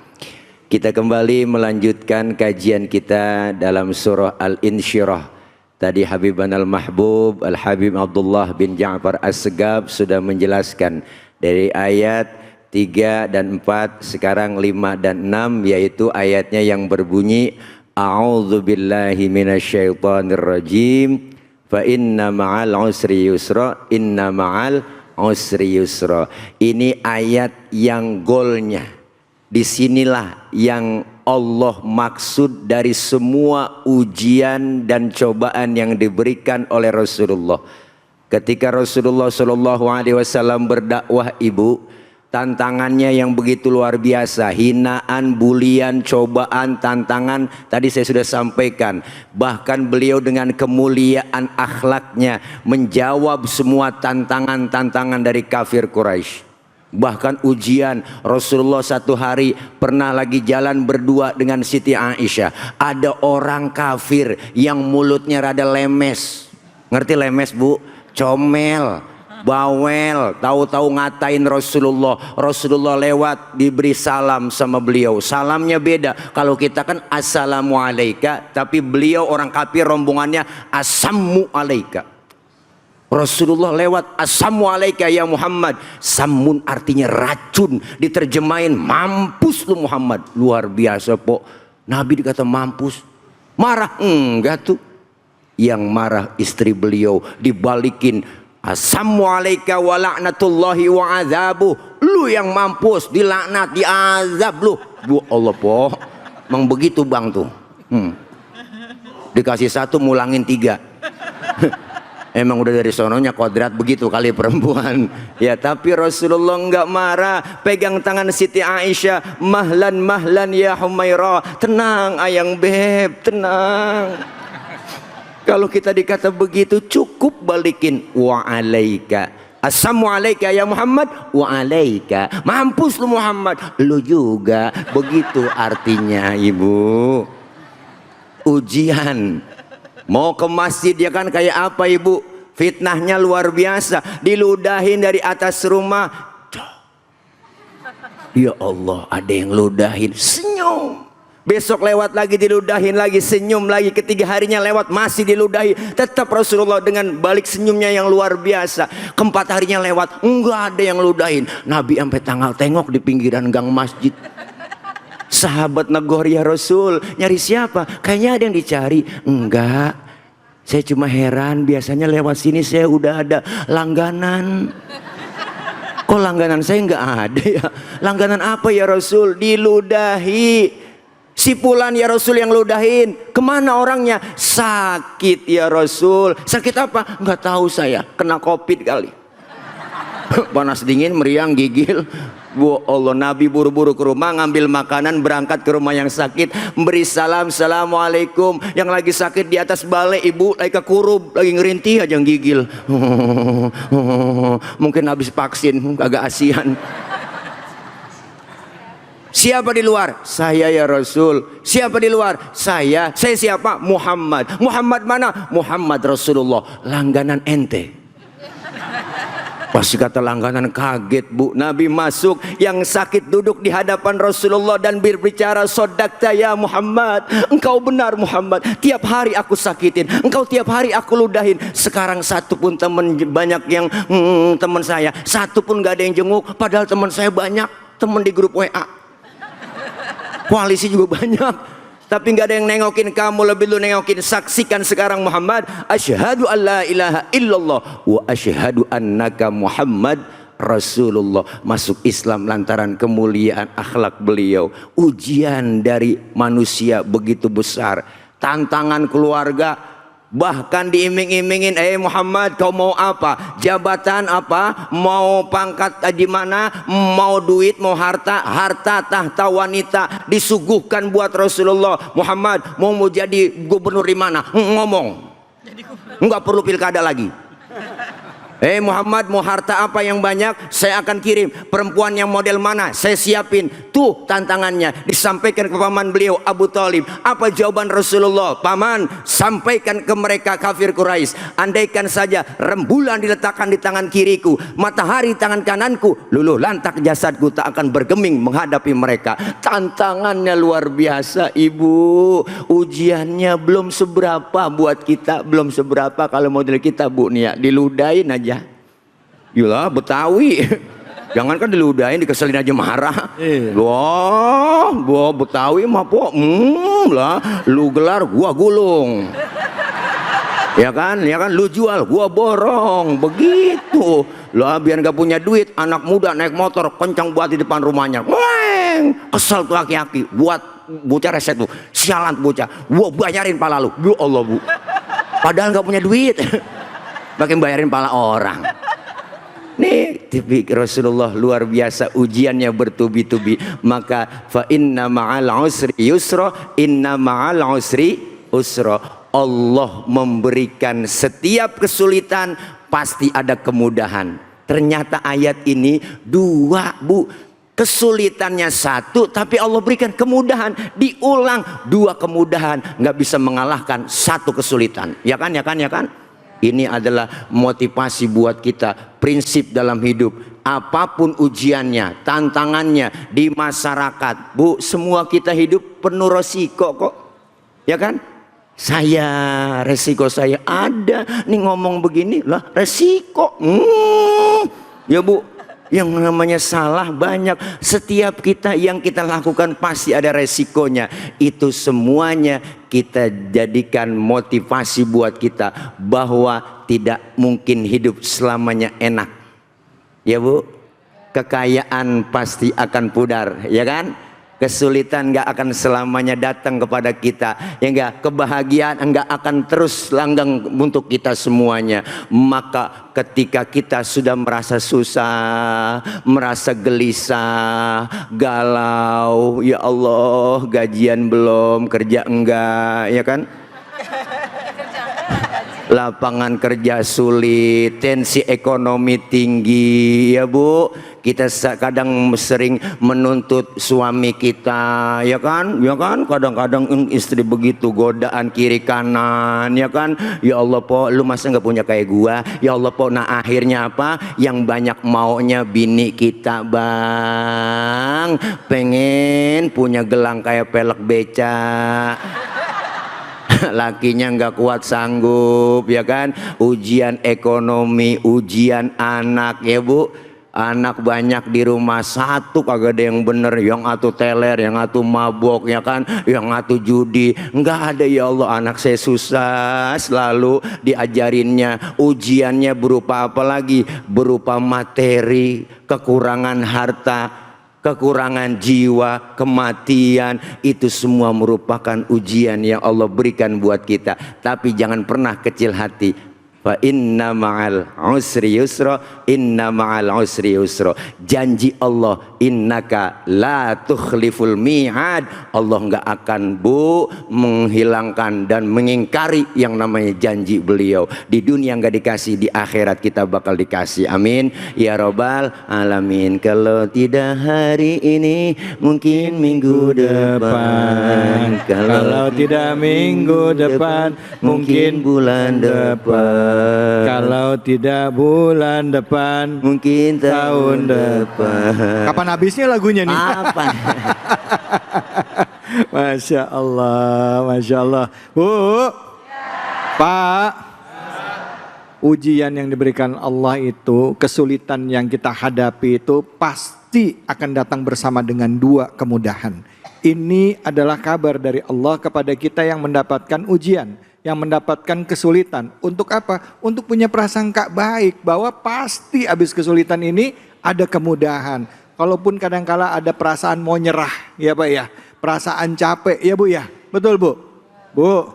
Speaker 5: Kita kembali melanjutkan kajian kita dalam surah Al-Insyirah. Tadi Habibana Al-Mahbub Al-Habib Abdullah bin Ja'far As-Segaf sudah menjelaskan dari ayat 3 dan 4, sekarang 5 dan 6, yaitu ayatnya yang berbunyi A'udzubillahi minasyaitonirrajim fa inna ma'al usri yusra inna ma'al usri yusra. Ini ayat yang golnya. Disinilah yang Allah maksud dari semua ujian dan cobaan yang diberikan oleh Rasulullah. Ketika Rasulullah SAW berdakwah, ibu, tantangannya yang begitu luar biasa, hinaan, bulian, cobaan, tantangan, tadi saya sudah sampaikan. Bahkan beliau dengan kemuliaan akhlaknya menjawab semua tantangan-tantangan dari kafir Quraisy. Bahkan ujian, Rasulullah satu hari pernah lagi jalan berdua dengan Siti Aisyah. Ada orang kafir yang mulutnya rada lemes. Ngerti lemes, Bu? Comel, bawel, tahu-tahu ngatain Rasulullah. Rasulullah lewat, diberi salam sama beliau. Salamnya beda. Kalau kita kan assalamualaikum, tapi beliau orang kafir rombongannya assammu alaika. Rasulullah lewat, assalamualaikum ya Muhammad. Samun artinya racun, diterjemahin mampus lu Muhammad. Luar biasa, po. Nabi dikata mampus. Marah enggak tuh. Yang marah istri beliau, dibalikin, assalamualaikum wa la'natullahi wa azabuh. Lu yang mampus, dilaknat, diazab lu. Bu Allah, po. Emang begitu bang tuh. Dikasih 1 mulangin 3. Emang udah dari sononya kodrat begitu kali perempuan. Ya, tapi Rasulullah enggak marah. Pegang tangan Siti Aisyah, mahlan mahlan ya Humaira. Tenang ayang beb, tenang. Kalau kita dikata begitu cukup balikin wa alaika. Assalamualaikum ya Muhammad, wa alaika. Mampus lu Muhammad, lu juga. Begitu artinya, ibu. Ujian. Mau ke masjid ya kan kayak apa, ibu? Fitnahnya luar biasa. Diludahin dari atas rumah. Ya Allah, ada yang ludahin, senyum. Besok lewat lagi diludahin lagi, senyum lagi. Ketiga harinya lewat masih diludahi. Tetap Rasulullah dengan balik senyumnya yang luar biasa. Keempat harinya lewat, enggak ada yang ludahin. Nabi sampai tanggal tengok di pinggiran gang masjid. Sahabat negor, ya Rasul, nyari siapa? Kayaknya ada yang dicari. Enggak, saya cuma heran, biasanya lewat sini saya udah ada langganan. Kok langganan saya nggak ada ya? Langganan apa ya Rasul? Diludahi. Si Fulan ya Rasul yang ludahin. Kemana orangnya? Sakit ya Rasul. Sakit apa? Nggak tahu saya. Kena COVID kali. Panas dingin, meriang, gigil. Bu Allah, Nabi buru-buru ke rumah, ngambil makanan, berangkat ke rumah yang sakit, beri salam, assalamualaikum. Yang lagi sakit di atas balai, ibu lagi kekurub, lagi ngerintih aja gigil. Mungkin habis vaksin, agak asian. Siapa di luar? Saya ya Rasul. Siapa di luar? Saya. Saya siapa? Muhammad. Muhammad mana? Muhammad Rasulullah. Langganan ente. Pasti kata langganan kaget, Bu. Nabi masuk, yang sakit duduk di hadapan Rasulullah dan berbicara, sodakta ya Muhammad, engkau benar Muhammad, tiap hari aku sakitin, engkau tiap hari aku ludahin. Sekarang satu pun teman, banyak yang teman saya, satu pun gak ada yang jenguk, padahal teman saya banyak, teman di grup WA, koalisi juga banyak. Tapi nggak ada yang nengokin kamu, lebih lu nengokin. Saksikan sekarang Muhammad, asyhadu an la ilaha illallah wa asyhadu annaka Muhammad Rasulullah. Masuk Islam lantaran kemuliaan akhlak beliau. Ujian dari manusia begitu besar, tantangan keluarga. Bahkan diiming-imingin, Muhammad kau mau apa? Jabatan apa? Mau pangkat di mana? Mau duit, mau harta? Harta, tahta, wanita disuguhkan buat Rasulullah. Muhammad mau jadi gubernur di mana? Ngomong. Enggak perlu pilkada lagi. Muhammad mau harta apa yang banyak? Saya akan kirim. Perempuan yang model mana? Saya siapin. Tuh tantangannya. Disampaikan ke paman beliau Abu Talib. Apa jawaban Rasulullah? Paman, sampaikan ke mereka kafir Quraisy, andaikan saja rembulan diletakkan di tangan kiriku, matahari tangan kananku, luluh lantak jasadku tak akan bergeming menghadapi mereka. Tantangannya luar biasa, Ibu. Ujiannya belum seberapa buat kita, belum seberapa kalau model kita, Bu, nih ya, diludahin aja. Yulah Betawi, jangan kan diludahin, dikeselin aja marah. Wah, gua Betawi mah po, lah, lu gelar gua gulung. Ya kan, lu jual gua borong, begitu. Lah biar gak punya duit, anak muda naik motor kencang buat di depan rumahnya. Weng, kesel tuh aki-aki, buat bocah reset tuh, sialan bocah, gua bayarin pala lu. Ya Allah, Bu. Padahal gak punya duit. Makin bayarin pala orang. Nih, tapi Rasulullah luar biasa, ujiannya bertubi-tubi. Maka fa inna ma'al usri yusra, inna ma'al usri usra. Allah memberikan setiap kesulitan pasti ada kemudahan. Ternyata ayat ini dua, Bu. Kesulitannya satu, tapi Allah berikan kemudahan. Diulang, dua kemudahan nggak bisa mengalahkan satu kesulitan. Ya kan, ya kan, ya kan? Ini adalah motivasi buat kita, prinsip dalam hidup. Apapun ujiannya, tantangannya di masyarakat, Bu, semua kita hidup penuh resiko kok. Ya kan? Resiko saya ada. Nih ngomong begini lah, resiko. Ya Bu, yang namanya salah banyak. Setiap kita yang kita lakukan pasti ada resikonya. Itu semuanya kita jadikan motivasi buat kita bahwa tidak mungkin hidup selamanya enak. Ya Bu, kekayaan pasti akan pudar, ya kan? Kesulitan nggak akan selamanya datang kepada kita, ya enggak? Kebahagiaan enggak akan terus langgang untuk kita semuanya. Maka ketika kita sudah merasa susah, merasa gelisah, galau, ya Allah, gajian belum, kerja enggak, ya kan? lapangan kerja sulit, tensi ekonomi tinggi, ya Bu. Kita kadang sering menuntut suami kita, ya kan? Ya kan? Kadang-kadang istri begitu, godaan kiri kanan, ya kan? Ya Allah po, lu masa nggak punya kayak gua? Ya Allah po, nah akhirnya apa? Yang banyak maunya bini kita, Bang. Pengen punya gelang kayak pelek beca. Lakinya nggak kuat sanggup, ya kan? Ujian ekonomi, ujian anak, ya Bu. Anak banyak di rumah, satu kagak ada yang bener, yang atu teler, yang atu mabok, ya kan, yang atu judi, nggak ada. Ya Allah, anak saya susah selalu diajarinnya. Ujiannya berupa apa lagi? Berupa materi, kekurangan harta, kekurangan jiwa, kematian. Itu semua merupakan ujian yang Allah berikan buat kita. Tapi jangan pernah kecil hati. Fa inna ma'al usri yusra, inna ma'al usri yusra. Janji Allah, innaka la tukhliful mi'ad. Allah enggak akan menghilangkan dan mengingkari yang namanya janji beliau. Di dunia enggak dikasih, di akhirat kita bakal dikasih. Amin ya robbal alamin. Kalau tidak hari ini, mungkin minggu depan.
Speaker 4: Kalau tidak minggu depan, mungkin
Speaker 5: bulan depan.
Speaker 4: Kalau tidak bulan depan,
Speaker 5: mungkin tahun depan.
Speaker 4: Kapan habisnya lagunya nih?
Speaker 5: Apa?
Speaker 4: Masya Allah, Masya Allah. Bu, Pak, ujian yang diberikan Allah itu, kesulitan yang kita hadapi itu pasti akan datang bersama dengan dua kemudahan. Ini adalah kabar dari Allah kepada kita yang mendapatkan ujian, yang mendapatkan kesulitan. Untuk apa? Untuk punya prasangka baik bahwa pasti habis kesulitan ini ada kemudahan. Kalaupun kadangkala ada perasaan mau nyerah, ya Pak ya, perasaan capek, ya Bu ya, betul Bu? Bu,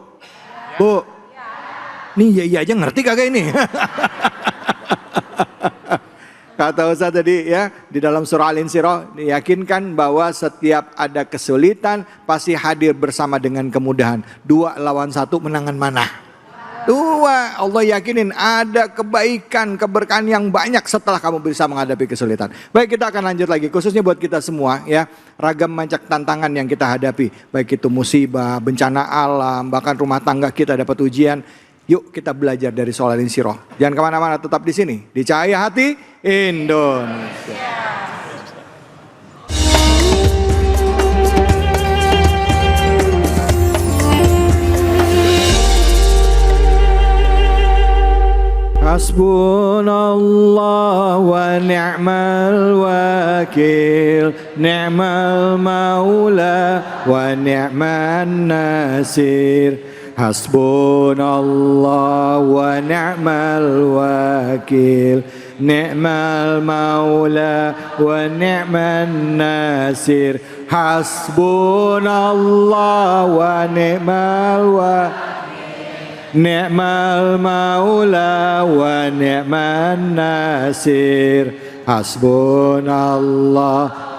Speaker 4: Bu, nih iya aja ngerti kagak ini? Kata Ustaz tadi ya, di dalam surah Al-Insyirah diyakinkan bahwa setiap ada kesulitan pasti hadir bersama dengan kemudahan. 2 lawan 1 menangan mana? 2. Allah yakinin ada kebaikan, keberkahan yang banyak setelah kamu bisa menghadapi kesulitan. Baik, kita akan lanjut lagi khususnya buat kita semua ya. Ragam macam tantangan yang kita hadapi, baik itu musibah, bencana alam, bahkan rumah tangga kita dapat ujian. Yuk kita belajar dari surah Al-Insyirah. Jangan kemana-mana, tetap di sini di Cahaya Hati Indonesia. Hasbunallah wa ni'mal wakil, ni'mal maula wa ni'man nasir. Hasbunallah wa ni'mal wakil, ni'mal maula wa ni'man nasir. Hasbunallah wa ni'mal wakil, ni'mal maula wa ni'man nasir. Hasbunallah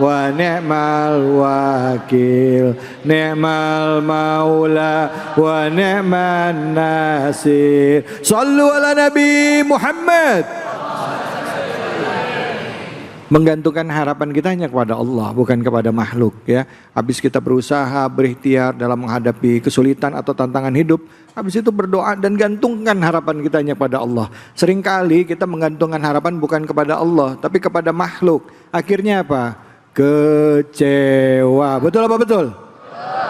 Speaker 4: wa ni'mal wakil, ni'mal maula wa ni'man nasir. Sallu ala Nabi Muhammad. Menggantungkan harapan kita hanya kepada Allah, bukan kepada makhluk ya. Habis kita berusaha, berikhtiar dalam menghadapi kesulitan atau tantangan hidup, habis itu berdoa dan gantungkan harapan kita hanya kepada Allah. Seringkali kita menggantungkan harapan bukan kepada Allah, tapi kepada makhluk. Akhirnya apa? Kecewa. Betul apa betul?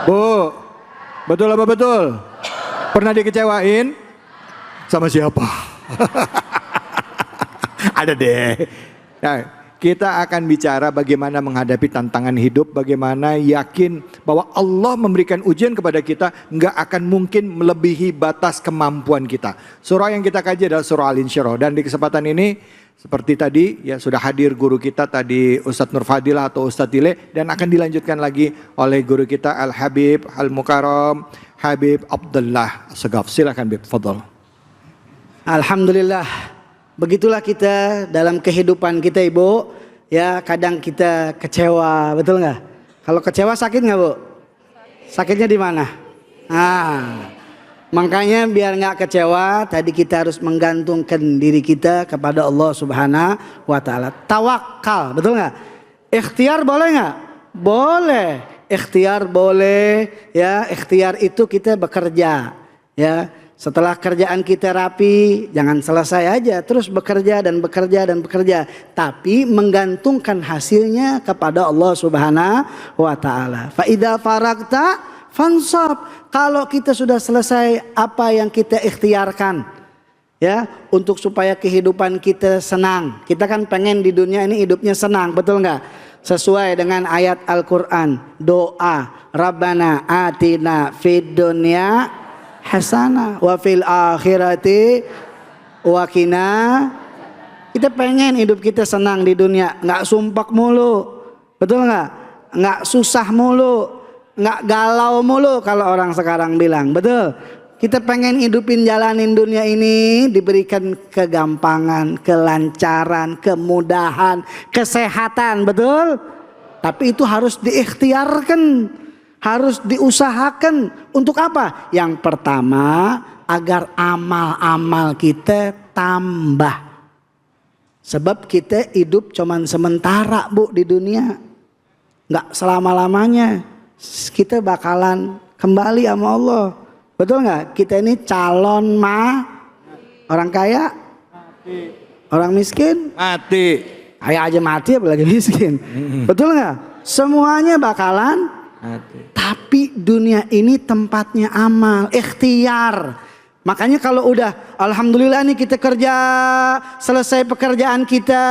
Speaker 4: Bu, betul apa betul? Pernah dikecewain? Sama siapa? Ada deh. Nah, kita akan bicara bagaimana menghadapi tantangan hidup, bagaimana yakin bahwa Allah memberikan ujian kepada kita nggak akan mungkin melebihi batas kemampuan kita. Surah yang kita kaji adalah surah Al-Insyirah, dan di kesempatan ini seperti tadi ya sudah hadir guru kita tadi Ustadz Nur Fadilah atau Ustadz Tile, dan akan dilanjutkan lagi oleh guru kita Al-Habib Al-Mukarram Habib Abdullah Segaf. Silakan Bib, fadhal.
Speaker 7: Alhamdulillah. Begitulah kita dalam kehidupan kita Ibu, ya kadang kita kecewa, betul nggak? Kalau kecewa sakit nggak Bu? Sakitnya di mana? Makanya biar nggak kecewa, tadi kita harus menggantungkan diri kita kepada Allah Subhanahu wa Ta'ala. Tawakal, betul nggak? Ikhtiar boleh nggak? Boleh. Ikhtiar boleh, ya. Ikhtiar itu kita bekerja, ya. Setelah kerjaan kita rapi, jangan selesai aja, terus bekerja dan bekerja dan bekerja, tapi menggantungkan hasilnya kepada Allah Subhanahu wa Ta'ala. Fa idza faragta fansab. Kalau kita sudah selesai apa yang kita ikhtiarkan, ya, untuk supaya kehidupan kita senang. Kita kan pengen di dunia ini hidupnya senang, betul nggak? Sesuai dengan ayat Al-Quran, doa Rabbana atina fid dunya hasanah wa fil akhirati wa qina. Kita pengen hidup kita senang di dunia, nggak sumpek mulu, betul nggak? Nggak susah mulu, nggak galau mulu kalau orang sekarang bilang, betul. Kita pengen hidupin jalanin dunia ini diberikan kegampangan, kelancaran, kemudahan, kesehatan, betul. Tapi itu harus diikhtiarkan, harus diusahakan. Untuk apa? Yang pertama, agar amal-amal kita tambah. Sebab kita hidup cuman sementara, Bu, di dunia. Nggak selama-lamanya. Kita bakalan kembali sama Allah. Betul nggak? Kita ini calon orang kaya, mati. Orang miskin,
Speaker 4: mati.
Speaker 7: Kaya aja mati, apalagi miskin. Betul nggak? Semuanya bakalan mati. Tapi dunia ini tempatnya amal, ikhtiar. Makanya kalau udah, alhamdulillah nih kita kerja, selesai pekerjaan kita,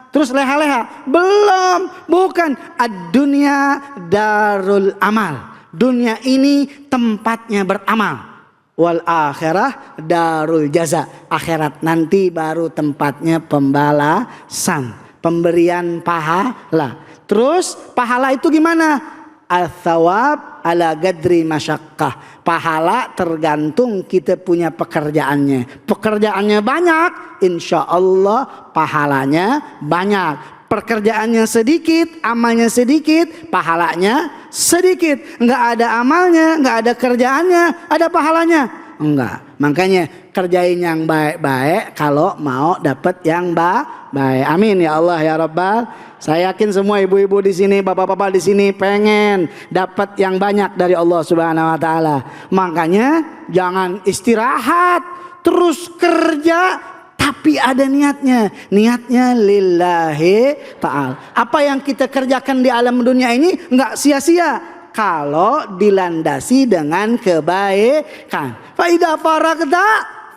Speaker 7: terus leha-leha, belum, bukan. Ad-dunya darul amal. Dunia ini tempatnya beramal. Wal akhirah darul jaza. Akhirat nanti baru tempatnya pembalasan, pemberian pahala. Terus pahala itu gimana? Al-thawab ala gadri masyakkah. Pahala tergantung kita punya pekerjaannya. Pekerjaannya banyak, insya Allah pahalanya banyak. Pekerjaannya sedikit, amalnya sedikit, pahalanya sedikit. Enggak ada amalnya, enggak ada kerjaannya, ada pahalanya? Enggak. Makanya kerjain yang baik-baik kalau mau dapat yang baik. Amin ya Allah ya Rabbal. Saya yakin semua ibu-ibu di sini, bapak-bapak di sini pengen dapat yang banyak dari Allah Subhanahu wa Ta'ala. Makanya jangan istirahat, terus kerja. Tapi ada niatnya, niatnya lillahi ta'ala. Apa yang kita kerjakan di alam dunia ini nggak sia-sia kalau dilandasi dengan kebaikan. Fa idza faragta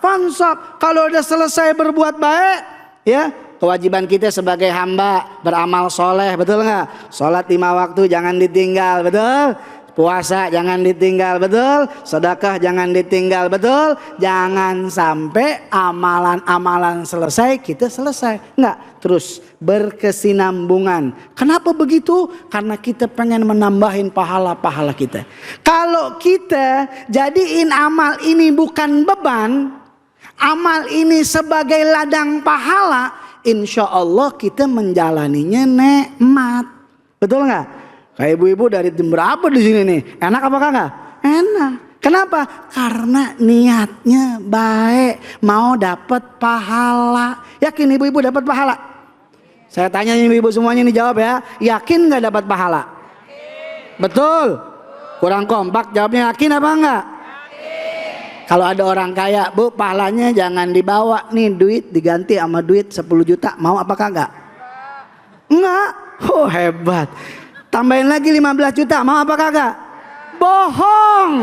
Speaker 7: fansab. Kalau udah selesai berbuat baik, ya, kewajiban kita sebagai hamba beramal soleh, betul nggak? Sholat 5 waktu jangan ditinggal, betul? Puasa jangan ditinggal, betul? Sedekah jangan ditinggal, betul? Jangan sampai amalan-amalan selesai kita selesai. Enggak, terus berkesinambungan. Kenapa begitu? Karena kita pengen menambahin pahala-pahala kita. Kalau kita jadiin amal ini bukan beban, amal ini sebagai ladang pahala, insya Allah kita menjalaninya nikmat. Betul nggak? Kayak ibu-ibu dari jam berapa di sini nih? Enak apa kagak? Enak. Kenapa? Karena niatnya baik, mau dapat pahala. Yakin ibu-ibu dapat pahala? Saya tanya ibu-ibu semuanya nih jawab ya. Yakin nggak dapat pahala? Betul. Kurang kompak jawabnya, yakin apa enggak? Kalau ada orang kaya, Bu, pahalanya jangan dibawa nih, duit diganti sama duit 10 juta. Mau apa kagak? Enggak. Oh, hebat. Tambahin lagi 15 juta, mau apa kagak? Bohong.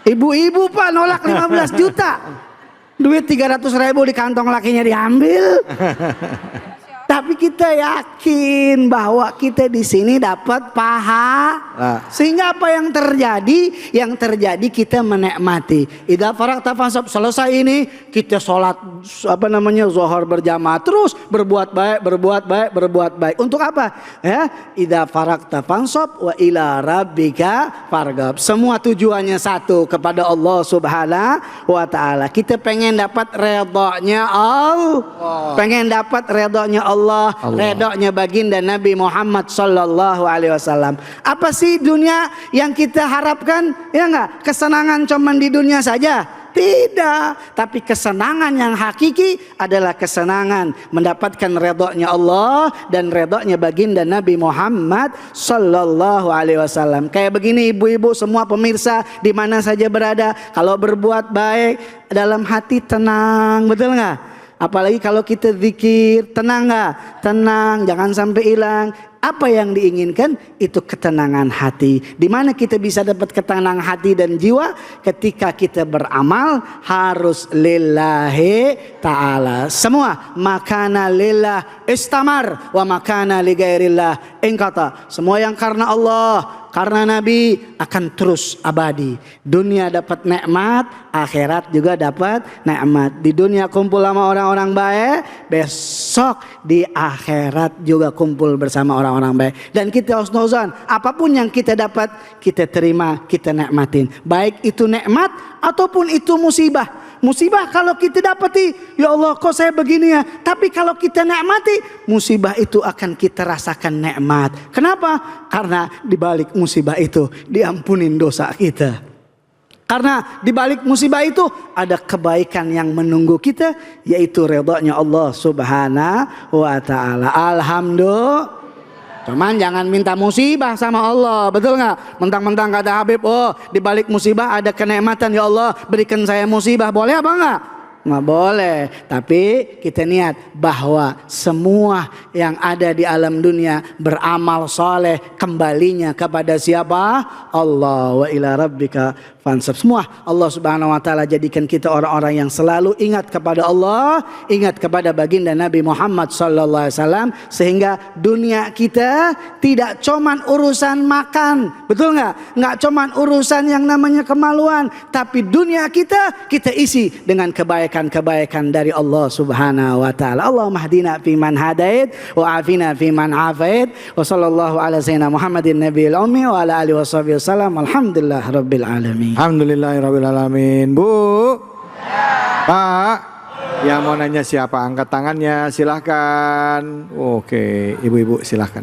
Speaker 7: Ibu-ibu Pak nolak 15 juta. Duit 300.000 di kantong lakinya diambil. Tapi kita yakin bahwa kita di sini dapat pahala. Sehingga apa yang terjadi? Yang terjadi kita menikmati. Idza faragta fansab, selesai ini kita sholat zuhur berjamaah, terus berbuat baik, berbuat baik, berbuat baik. Untuk apa? Ya, idza faragta fansab wa ila rabbika farghab. Semua tujuannya satu, kepada Allah Subhanahu wa Ta'ala. Kita pengen dapat redanya Allah. Pengen dapat redanya Allah. Allah, redoknya baginda Nabi Muhammad sallallahu alaihi wasallam. Apa sih dunia yang kita harapkan? Ya enggak? Kesenangan cuman di dunia saja? Tidak, tapi kesenangan yang hakiki adalah kesenangan mendapatkan redoknya Allah dan redoknya baginda Nabi Muhammad sallallahu alaihi wasallam. Kayak begini ibu-ibu semua pemirsa di mana saja berada, kalau berbuat baik dalam hati tenang, betul nggak? Apalagi kalau kita zikir, tenang nggak? Tenang, jangan sampai hilang. Apa yang diinginkan itu ketenangan hati. Di mana kita bisa dapat ketenangan hati dan jiwa? Ketika kita beramal harus lillahi ta'ala. Semua makana lillah istamar wa makana li ghairillah ingqata. Semua yang karena Allah, karena Nabi akan terus abadi. Dunia dapat nikmat, akhirat juga dapat nikmat. Di dunia kumpul sama orang-orang baik, besok di akhirat juga kumpul bersama orang-orang baik. Dan kita husnuzan, apapun yang kita dapat, kita terima, kita nikmatin. Baik itu nikmat ataupun itu musibah. Musibah kalau kita dapati, ya Allah kok saya begini ya. Tapi kalau kita nikmati, musibah itu akan kita rasakan nikmat. Kenapa? Karena di balik musibah itu diampunin dosa kita. Karena di balik musibah itu ada kebaikan yang menunggu kita, yaitu redanya Allah Subhanahu wa taala. Alhamdulillah. Cuman jangan minta musibah sama Allah, betul nggak? Mentang-mentang kata Habib, oh di balik musibah ada kenikmatan, ya Allah berikan saya musibah, boleh apa enggak? Nggak boleh. Tapi kita niat bahwa semua yang ada di alam dunia beramal soleh, kembalinya kepada siapa? Allah. Wa ila rabbika fansab. Semua Allah Subhanahu wa taala jadikan kita orang-orang yang selalu ingat kepada Allah, ingat kepada baginda Nabi Muhammad sallallahu alaihi wasallam, sehingga dunia kita tidak cuman urusan makan, betul nggak? Nggak cuman urusan yang namanya kemaluan, tapi dunia kita isi dengan kebaikan dari Allah Subhanahu wa taala. Allahumma hdina fi man hadait wa afina fi man afait wa sallallahu ala sayyidina Muhammadin nabiyil ummi wa ala alihi washabihi wasallam. Alhamdulillah rabbil alamin.
Speaker 4: Alhamdulillahirabbil alamin. Bu, Pak, yang mau nanya siapa? Angkat tangannya, silahkan. Oke, ibu-ibu silahkan.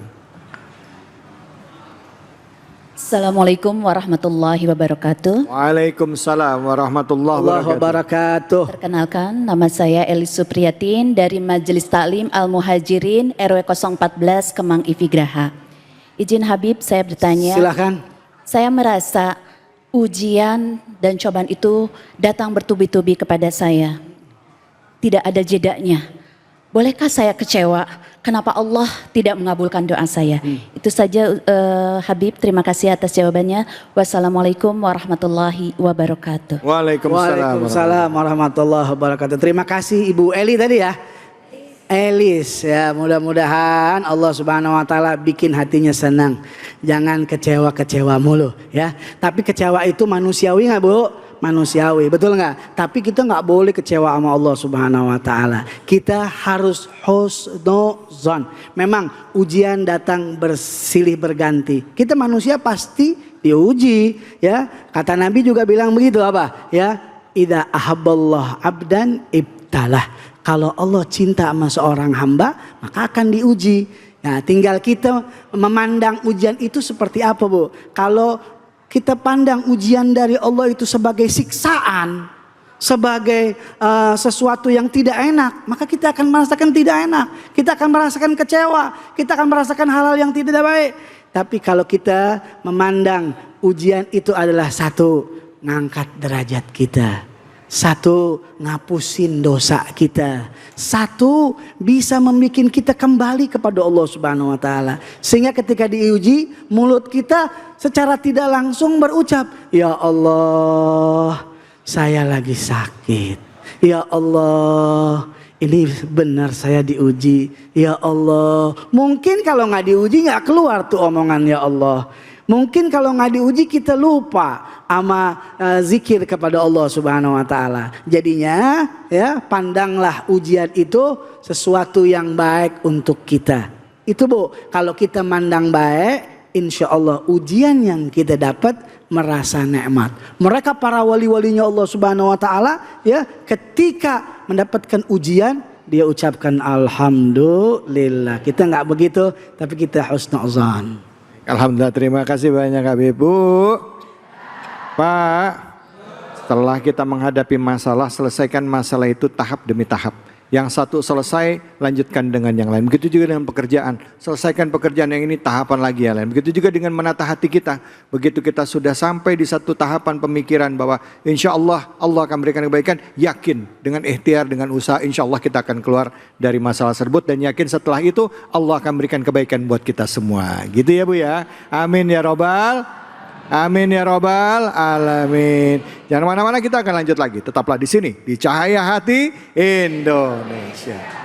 Speaker 9: Assalamualaikum warahmatullahi wabarakatuh.
Speaker 4: Waalaikumsalam warahmatullahi wabarakatuh.
Speaker 9: Perkenalkan, nama saya Elis Supriyatin dari Majelis Taklim Al-Muhajirin RW 014 Kemang Ivigraha. Izin Habib saya bertanya.
Speaker 7: Silahkan.
Speaker 9: Saya merasa ujian dan cobaan itu datang bertubi-tubi kepada saya. Tidak ada jedanya. Bolehkah saya kecewa? Kenapa Allah tidak mengabulkan doa saya? Itu saja Habib, terima kasih atas jawabannya. Wassalamualaikum warahmatullahi wabarakatuh.
Speaker 7: Waalaikumsalam warahmatullahi wabarakatuh. Terima kasih Ibu Eli tadi ya. Elis ya, mudah-mudahan Allah Subhanahu wa taala bikin hatinya senang. Jangan kecewa-kecewa mulu ya. Tapi kecewa itu manusiawi enggak, Bu? Manusiawi, betul nggak? Tapi kita nggak boleh kecewa sama Allah Subhanahu wa taala. Kita harus husnuzon. Memang ujian datang bersilih berganti. Kita manusia pasti diuji, ya. Kata Nabi juga bilang begitu apa? Ya, idza ahabballah abdan ibtalah. Kalau Allah cinta sama seorang hamba, maka akan diuji. Nah, tinggal kita memandang ujian itu seperti apa, Bu? Kalau kita pandang ujian dari Allah itu sebagai siksaan, sebagai sesuatu yang tidak enak, maka kita akan merasakan tidak enak. Kita akan merasakan kecewa, kita akan merasakan hal-hal yang tidak baik. Tapi kalau kita memandang ujian itu adalah satu, ngangkat derajat kita. Satu, ngapusin dosa kita. Satu, bisa membuat kita kembali kepada Allah Subhanahu wa taala. Sehingga ketika diuji, mulut kita secara tidak langsung berucap, "Ya Allah, saya lagi sakit. Ya Allah, ini benar saya diuji. Ya Allah." Mungkin kalau nggak diuji nggak keluar tuh omongan ya Allah. Mungkin kalau nggak diuji kita lupa sama zikir kepada Allah Subhanahu wa taala. Jadinya ya, pandanglah ujian itu sesuatu yang baik untuk kita. Itu Bu, kalau kita mandang baik, insya Allah ujian yang kita dapat merasa nikmat. Mereka para wali-walinya Allah Subhanahu wa taala ya, ketika mendapatkan ujian dia ucapkan alhamdulillah. Kita nggak begitu, tapi kita husnuzan.
Speaker 4: Alhamdulillah, terima kasih banyak Habib. Bu, Pak, setelah kita menghadapi masalah, selesaikan masalah itu tahap demi tahap. Yang satu selesai, lanjutkan dengan yang lain. Begitu juga dengan pekerjaan. Selesaikan pekerjaan yang ini, tahapan lagi yang lain. Begitu juga dengan menata hati kita. Begitu kita sudah sampai di satu tahapan pemikiran bahwa insya Allah, Allah akan berikan kebaikan. Yakin dengan ikhtiar, dengan usaha, insya Allah kita akan keluar dari masalah tersebut. Dan yakin setelah itu, Allah akan berikan kebaikan buat kita semua. Gitu ya Bu ya. Amin ya Robbal. Amin ya Robbal Alamin. Jangan mana-mana, kita akan lanjut lagi. Tetaplah di sini di Cahaya Hati Indonesia.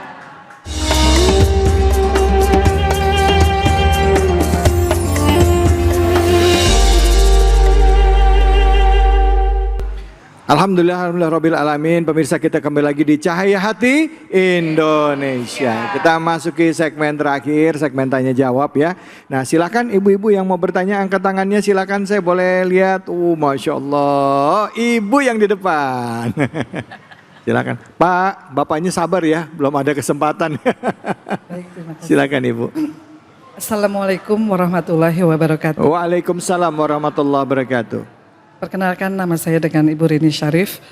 Speaker 4: Alhamdulillah, Rabbil Alamin. Pemirsa, kita kembali lagi di Cahaya Hati Indonesia. Kita masuki segmen terakhir, segmen tanya jawab ya. Nah, silakan ibu-ibu yang mau bertanya angkat tangannya, silakan, saya boleh lihat. Masya Allah, ibu yang di depan. Silakan. Pak, bapaknya sabar ya, belum ada kesempatan. Silakan ibu.
Speaker 10: Assalamualaikum warahmatullahi wabarakatuh.
Speaker 4: Waalaikumsalam warahmatullahi wabarakatuh.
Speaker 10: Perkenalkan, nama saya dengan Ibu Rini Syarif.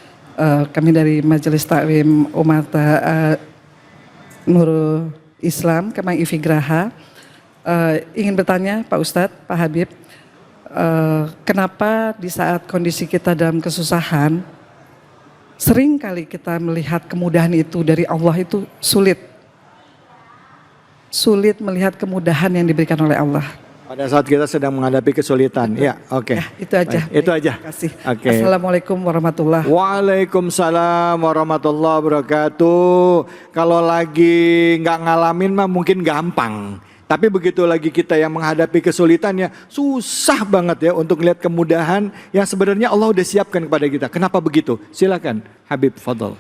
Speaker 10: Kami dari Majelis Taklim Umat Nurul Islam Kemang Ivi Graha. Ingin bertanya Pak Ustadz, Pak Habib, kenapa di saat kondisi kita dalam kesusahan, sering kali kita melihat kemudahan itu dari Allah itu sulit. Sulit melihat kemudahan yang diberikan oleh Allah.
Speaker 4: Pada saat kita sedang menghadapi kesulitan. Ya, oke.
Speaker 10: Ya, itu aja.
Speaker 4: Baik, itu aja.
Speaker 10: Terima kasih.
Speaker 4: Oke.
Speaker 10: Assalamualaikum warahmatullahi wabarakatuh.
Speaker 4: Waalaikumsalam warahmatullahi wabarakatuh. Kalau lagi nggak ngalamin mah mungkin gampang. Tapi begitu lagi kita yang menghadapi kesulitan ya susah banget ya untuk melihat kemudahan yang sebenarnya Allah udah siapkan kepada kita. Kenapa begitu? Silakan Habib Fadl.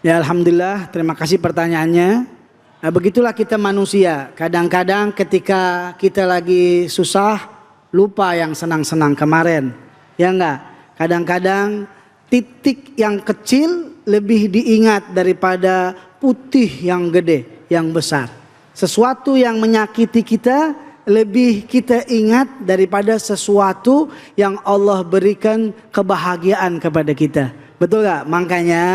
Speaker 7: Ya alhamdulillah, terima kasih pertanyaannya. Nah, begitulah kita manusia. Kadang-kadang ketika kita lagi susah, lupa yang senang-senang kemarin. Ya enggak? Kadang-kadang titik yang kecil lebih diingat daripada putih yang gede, yang besar. Sesuatu yang menyakiti kita lebih kita ingat daripada sesuatu yang Allah berikan kebahagiaan kepada kita. Betul gak? Makanya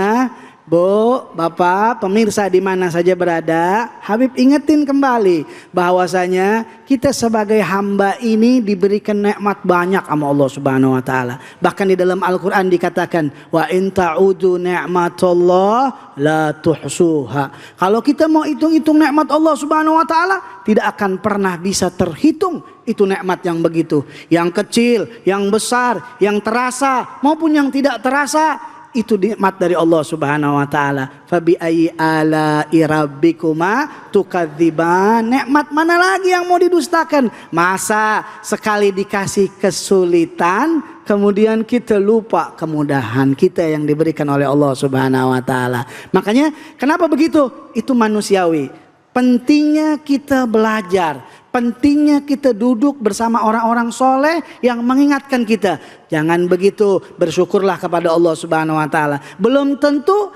Speaker 7: Bu, Bapak, pemirsa di mana saja berada, Habib ingetin kembali bahwasanya kita sebagai hamba ini diberikan nikmat banyak sama Allah Subhanahu wa taala. Bahkan di dalam Al-Qur'an dikatakan, wa in ta'udu ni'matallah la tuhsuha. Kalau kita mau hitung-hitung nikmat Allah Subhanahu wa taala, tidak akan pernah bisa terhitung itu nikmat yang begitu. Yang kecil, yang besar, yang terasa maupun yang tidak terasa, itu nikmat dari Allah Subhanahu wa taala. Fabi ayyi ala'i rabbikuma tukadziban. Nikmat mana lagi yang mau didustakan? Masa sekali dikasih kesulitan kemudian kita lupa kemudahan kita yang diberikan oleh Allah Subhanahu wa taala. Makanya kenapa begitu? Itu manusiawi. Pentingnya kita belajar, pentingnya kita duduk bersama orang-orang soleh yang mengingatkan kita. Jangan begitu, bersyukurlah kepada Allah Subhanahu wa taala. Belum tentu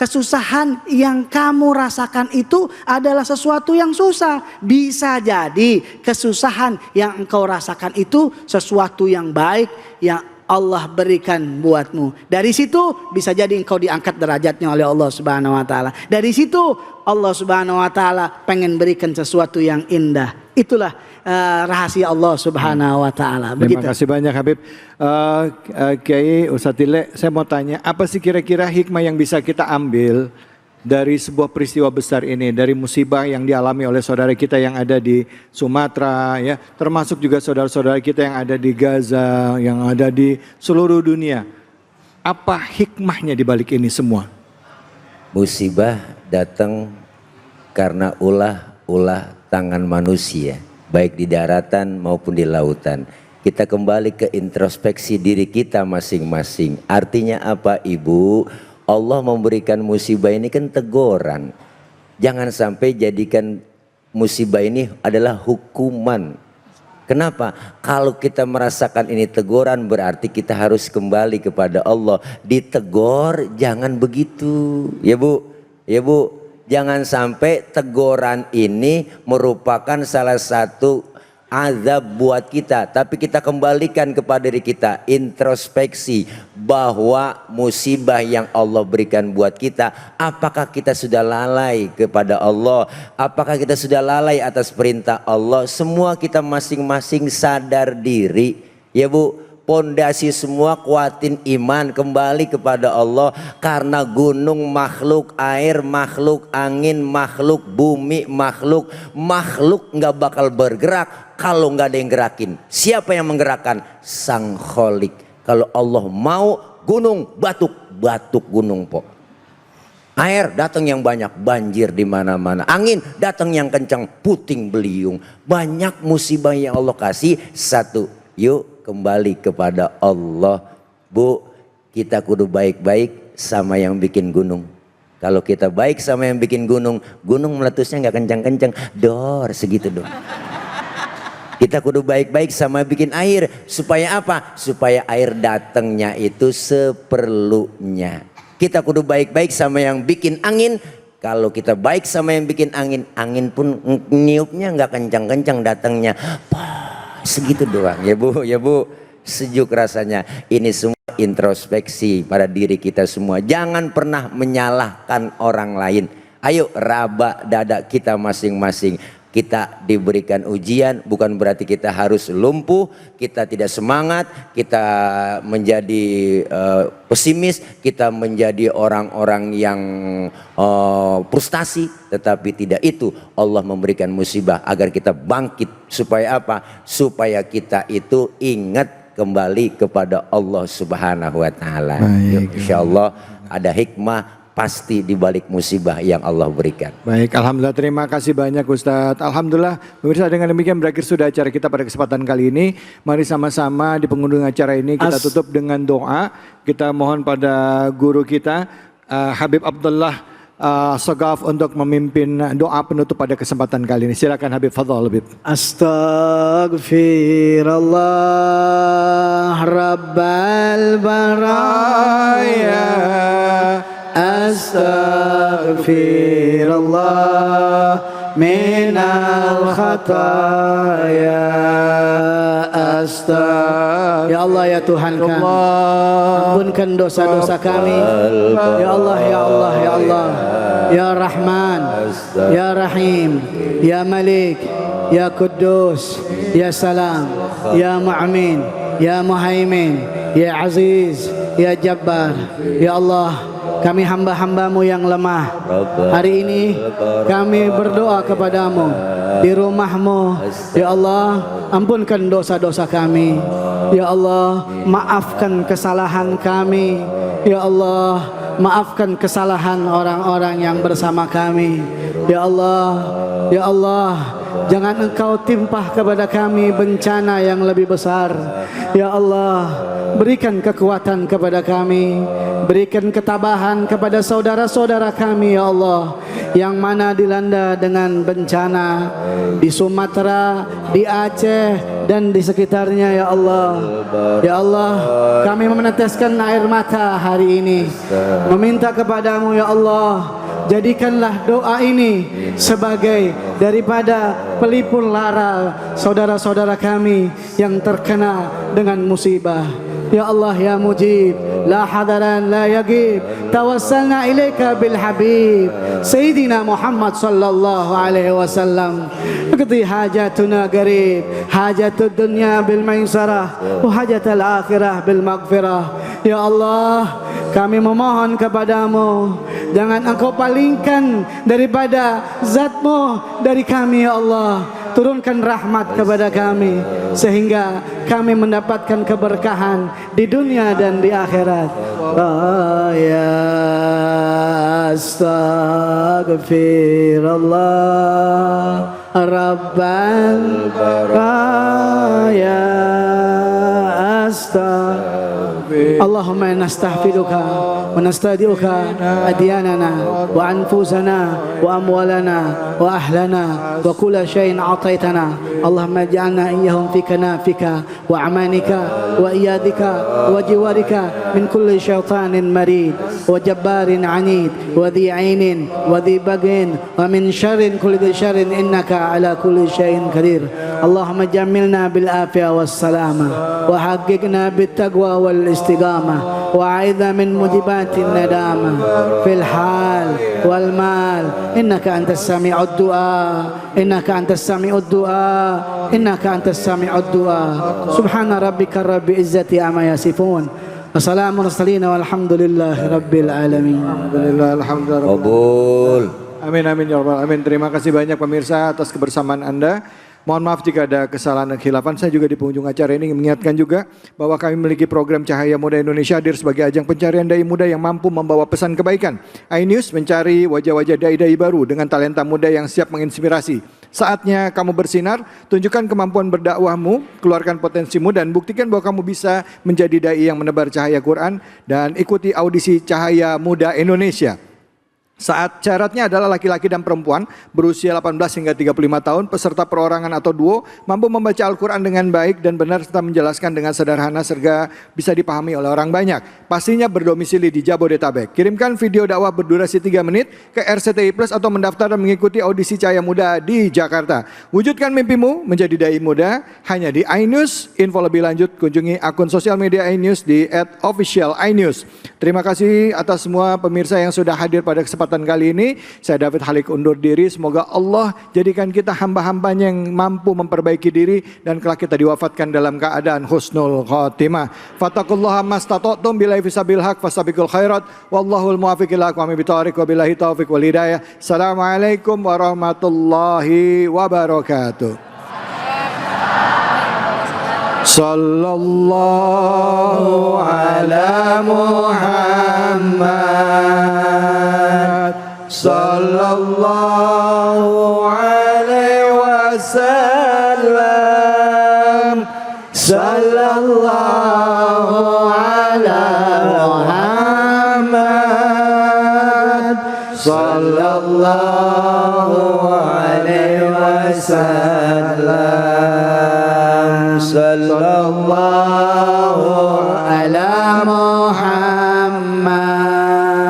Speaker 7: kesusahan yang kamu rasakan itu adalah sesuatu yang susah. Bisa jadi kesusahan yang engkau rasakan itu sesuatu yang baik yang Allah berikan buatmu. Dari situ bisa jadi engkau diangkat derajatnya oleh Allah Subhanahu wa taala. Dari situ Allah Subhanahu wa taala pengen berikan sesuatu yang indah. Itulah rahasia Allah Subhanahu wa taala.
Speaker 4: Terima kasih banyak Habib. Kiai Ustadz Tile, saya mau tanya, apa sih kira-kira hikmah yang bisa kita ambil dari sebuah peristiwa besar ini, dari musibah yang dialami oleh saudara kita yang ada di Sumatera ya, termasuk juga saudara-saudara kita yang ada di Gaza, yang ada di seluruh dunia. Apa hikmahnya di balik ini semua?
Speaker 5: Musibah datang karena ulah tangan manusia, baik di daratan maupun di lautan. Kita kembali ke introspeksi diri kita masing-masing. Artinya apa Ibu? Allah memberikan musibah ini kan teguran. Jangan sampai jadikan musibah ini adalah hukuman. Kenapa? Kalau kita merasakan ini teguran berarti kita harus kembali kepada Allah. Ditegur jangan begitu. Ya Bu, ya Bu. Jangan sampai teguran ini merupakan salah satu azab buat kita, tapi kita kembalikan kepada diri kita, introspeksi bahwa musibah yang Allah berikan buat kita, apakah kita sudah lalai kepada Allah, apakah kita sudah lalai atas perintah Allah. Semua kita masing-masing sadar diri, ya Bu. Pondasi semua kuatin iman, kembali kepada Allah, karena gunung makhluk, air makhluk, angin makhluk, bumi makhluk. Makhluk nggak bakal bergerak kalau nggak ada yang gerakin. Siapa yang menggerakkan? Sang Kholik. Kalau Allah mau, gunung batuk, batuk gunung po. Air datang yang banyak, banjir di mana-mana. Angin datang yang kencang, puting beliung. Banyak musibah yang Allah kasih. Satu, yuk kembali kepada Allah. Bu, kita kudu baik-baik sama yang bikin gunung. Kalau kita baik sama yang bikin gunung, gunung meletusnya nggak kencang-kencang, dor segitu dong. Kita kudu baik-baik sama bikin air. Supaya apa? Supaya air datangnya itu seperlunya. Kita kudu baik-baik sama yang bikin angin. Kalau kita baik sama yang bikin angin, angin pun niupnya nggak kencang-kencang datangnya. Segitu doang ya Bu, ya Bu. Sejuk rasanya. Ini semua introspeksi pada diri kita semua. Jangan pernah menyalahkan orang lain. Ayo raba dada kita masing-masing. Kita diberikan ujian bukan berarti kita harus lumpuh, kita tidak semangat, kita menjadi pesimis, kita menjadi orang-orang yang frustasi. Tetapi tidak itu, Allah memberikan musibah agar kita bangkit. Supaya apa? Supaya kita itu ingat kembali kepada Allah Subhanahu wa Ta'ala. Insya Allah ada hikmah pasti di balik musibah yang Allah berikan.
Speaker 4: Baik, alhamdulillah, terima kasih banyak Ustadz. Alhamdulillah, pemirsa, dengan demikian berakhir sudah acara kita pada kesempatan kali ini. Mari sama-sama di penghujung acara ini kita tutup dengan doa. Kita mohon pada guru kita Habib Abdullah Sagaf untuk memimpin doa penutup pada kesempatan kali ini. Silakan Habib, fadhal Habib.
Speaker 7: Astaghfirullah Rabbal baraya, astaghfirullah minal khataya, ya Allah ya Tuhan kami, ampunkan dosa-dosa kami. Ya Allah, ya Allah, ya Allah, ya Rahman, ya Rahim, ya Malik, ya Kudus, ya Salam, ya Mu'min, ya Muhaimin, ya Aziz, ya Jabbar. Ya Allah, kami hamba-hambamu yang lemah. Hari ini kami berdoa kepadamu di rumahmu. Ya Allah, ampunkan dosa-dosa kami. Ya Allah, maafkan kesalahan kami. Ya Allah, maafkan kesalahan orang-orang yang bersama kami. Ya Allah, ya Allah, jangan Engkau timpah kepada kami bencana yang lebih besar. Ya Allah, berikan kekuatan kepada kami, berikan ketabahan kepada saudara-saudara kami ya Allah, yang mana dilanda dengan bencana di Sumatera, di Aceh dan di sekitarnya ya Allah. Ya Allah, kami meneteskan air mata hari ini, meminta kepadamu ya Allah, jadikanlah doa ini sebagai daripada pelipur lara saudara-saudara kami yang terkena dengan musibah. Ya Allah ya Mujib, la hadaran la yagib, tawassalna ilaika bil habib Sayyidina Muhammad sallallahu alaihi wasallam. Qadi hajatuna qarib, hajatud dunya bil maisarah wa hajatul akhirah bil maghfirah. Ya Allah, kami memohon kepadamu, jangan Engkau palingkan daripada zatmu dari kami ya Allah. Turunkan rahmat kepada kami sehingga kami mendapatkan keberkahan di dunia dan di akhirat. Ya astaghfirullah Rabbal ya astaghfirullah اللهم نستحفظك ونستودعك أدياننا وأنفسنا وأموالنا وأهلنا وكل شيء أعطيتنا اللهم اجعلنا إياهم في كنافك وأعمانك وإيادك وجوارك من كل شيطان مريد وجبار عنيد وذي عين وذي بغي ومن شر كل ذي شر إنك على كل شيء قدير اللهم جملنا بالعافية والسلامة وحققنا بالتقوى والاستقامة وأعذنا من موجبات الندامة في الحال والمال إنك أنت السميع الدعاء إنك أنت السميع الدعاء إنك أنت السميع الدعاء سبحان ربك رب العزة عما يصفون وسلام المرسلين والحمد لله رب العالمين.
Speaker 4: Alhamdulillah.
Speaker 5: Kabul.
Speaker 4: Amin amin ya rabbal alamin. Terima kasih banyak pemirsa atas kebersamaan Anda. Mohon maaf jika ada kesalahan dan khilafan. Saya juga di penghujung acara ini mengingatkan juga bahwa kami memiliki program Cahaya Muda Indonesia hadir sebagai ajang pencarian dai muda yang mampu membawa pesan kebaikan. iNews mencari wajah-wajah dai-dai baru dengan talenta muda yang siap menginspirasi. Saatnya kamu bersinar, tunjukkan kemampuan berdakwahmu, keluarkan potensimu dan buktikan bahwa kamu bisa menjadi dai yang menebar cahaya Quran dan ikuti audisi Cahaya Muda Indonesia. Saat syaratnya adalah laki-laki dan perempuan berusia 18 hingga 35 tahun, peserta perorangan atau duo, mampu membaca Al-Quran dengan baik dan benar serta menjelaskan dengan sederhana sehingga bisa dipahami oleh orang banyak. Pastinya berdomisili di Jabodetabek. Kirimkan video dakwah berdurasi 3 menit ke RCTI Plus atau mendaftar dan mengikuti audisi Cahaya Muda di Jakarta. Wujudkan mimpimu menjadi dai muda hanya di iNews. Info lebih lanjut kunjungi akun sosial media iNews di @officialinews. Terima kasih atas semua pemirsa yang sudah hadir pada kesempatan kali ini. Saya David Halik undur diri. Semoga Allah jadikan kita hamba-hambanya yang mampu memperbaiki diri dan kelak kita diwafatkan dalam keadaan husnul khotimah. Fattaqullaha mastata'tum billahi fisabil haq fasabiqul khairat wallahul muwaffiq ila aqwamit thoriq wa billahi taufiq wal hidayah. Assalamualaikum warahmatullahi wabarakatuh. Sallallahu ala Muhammad Sallallahu alaihi wasallam Sallallahu ala Muhammad Sallallahu alaihi wasallam Sallallahu ala Muhammad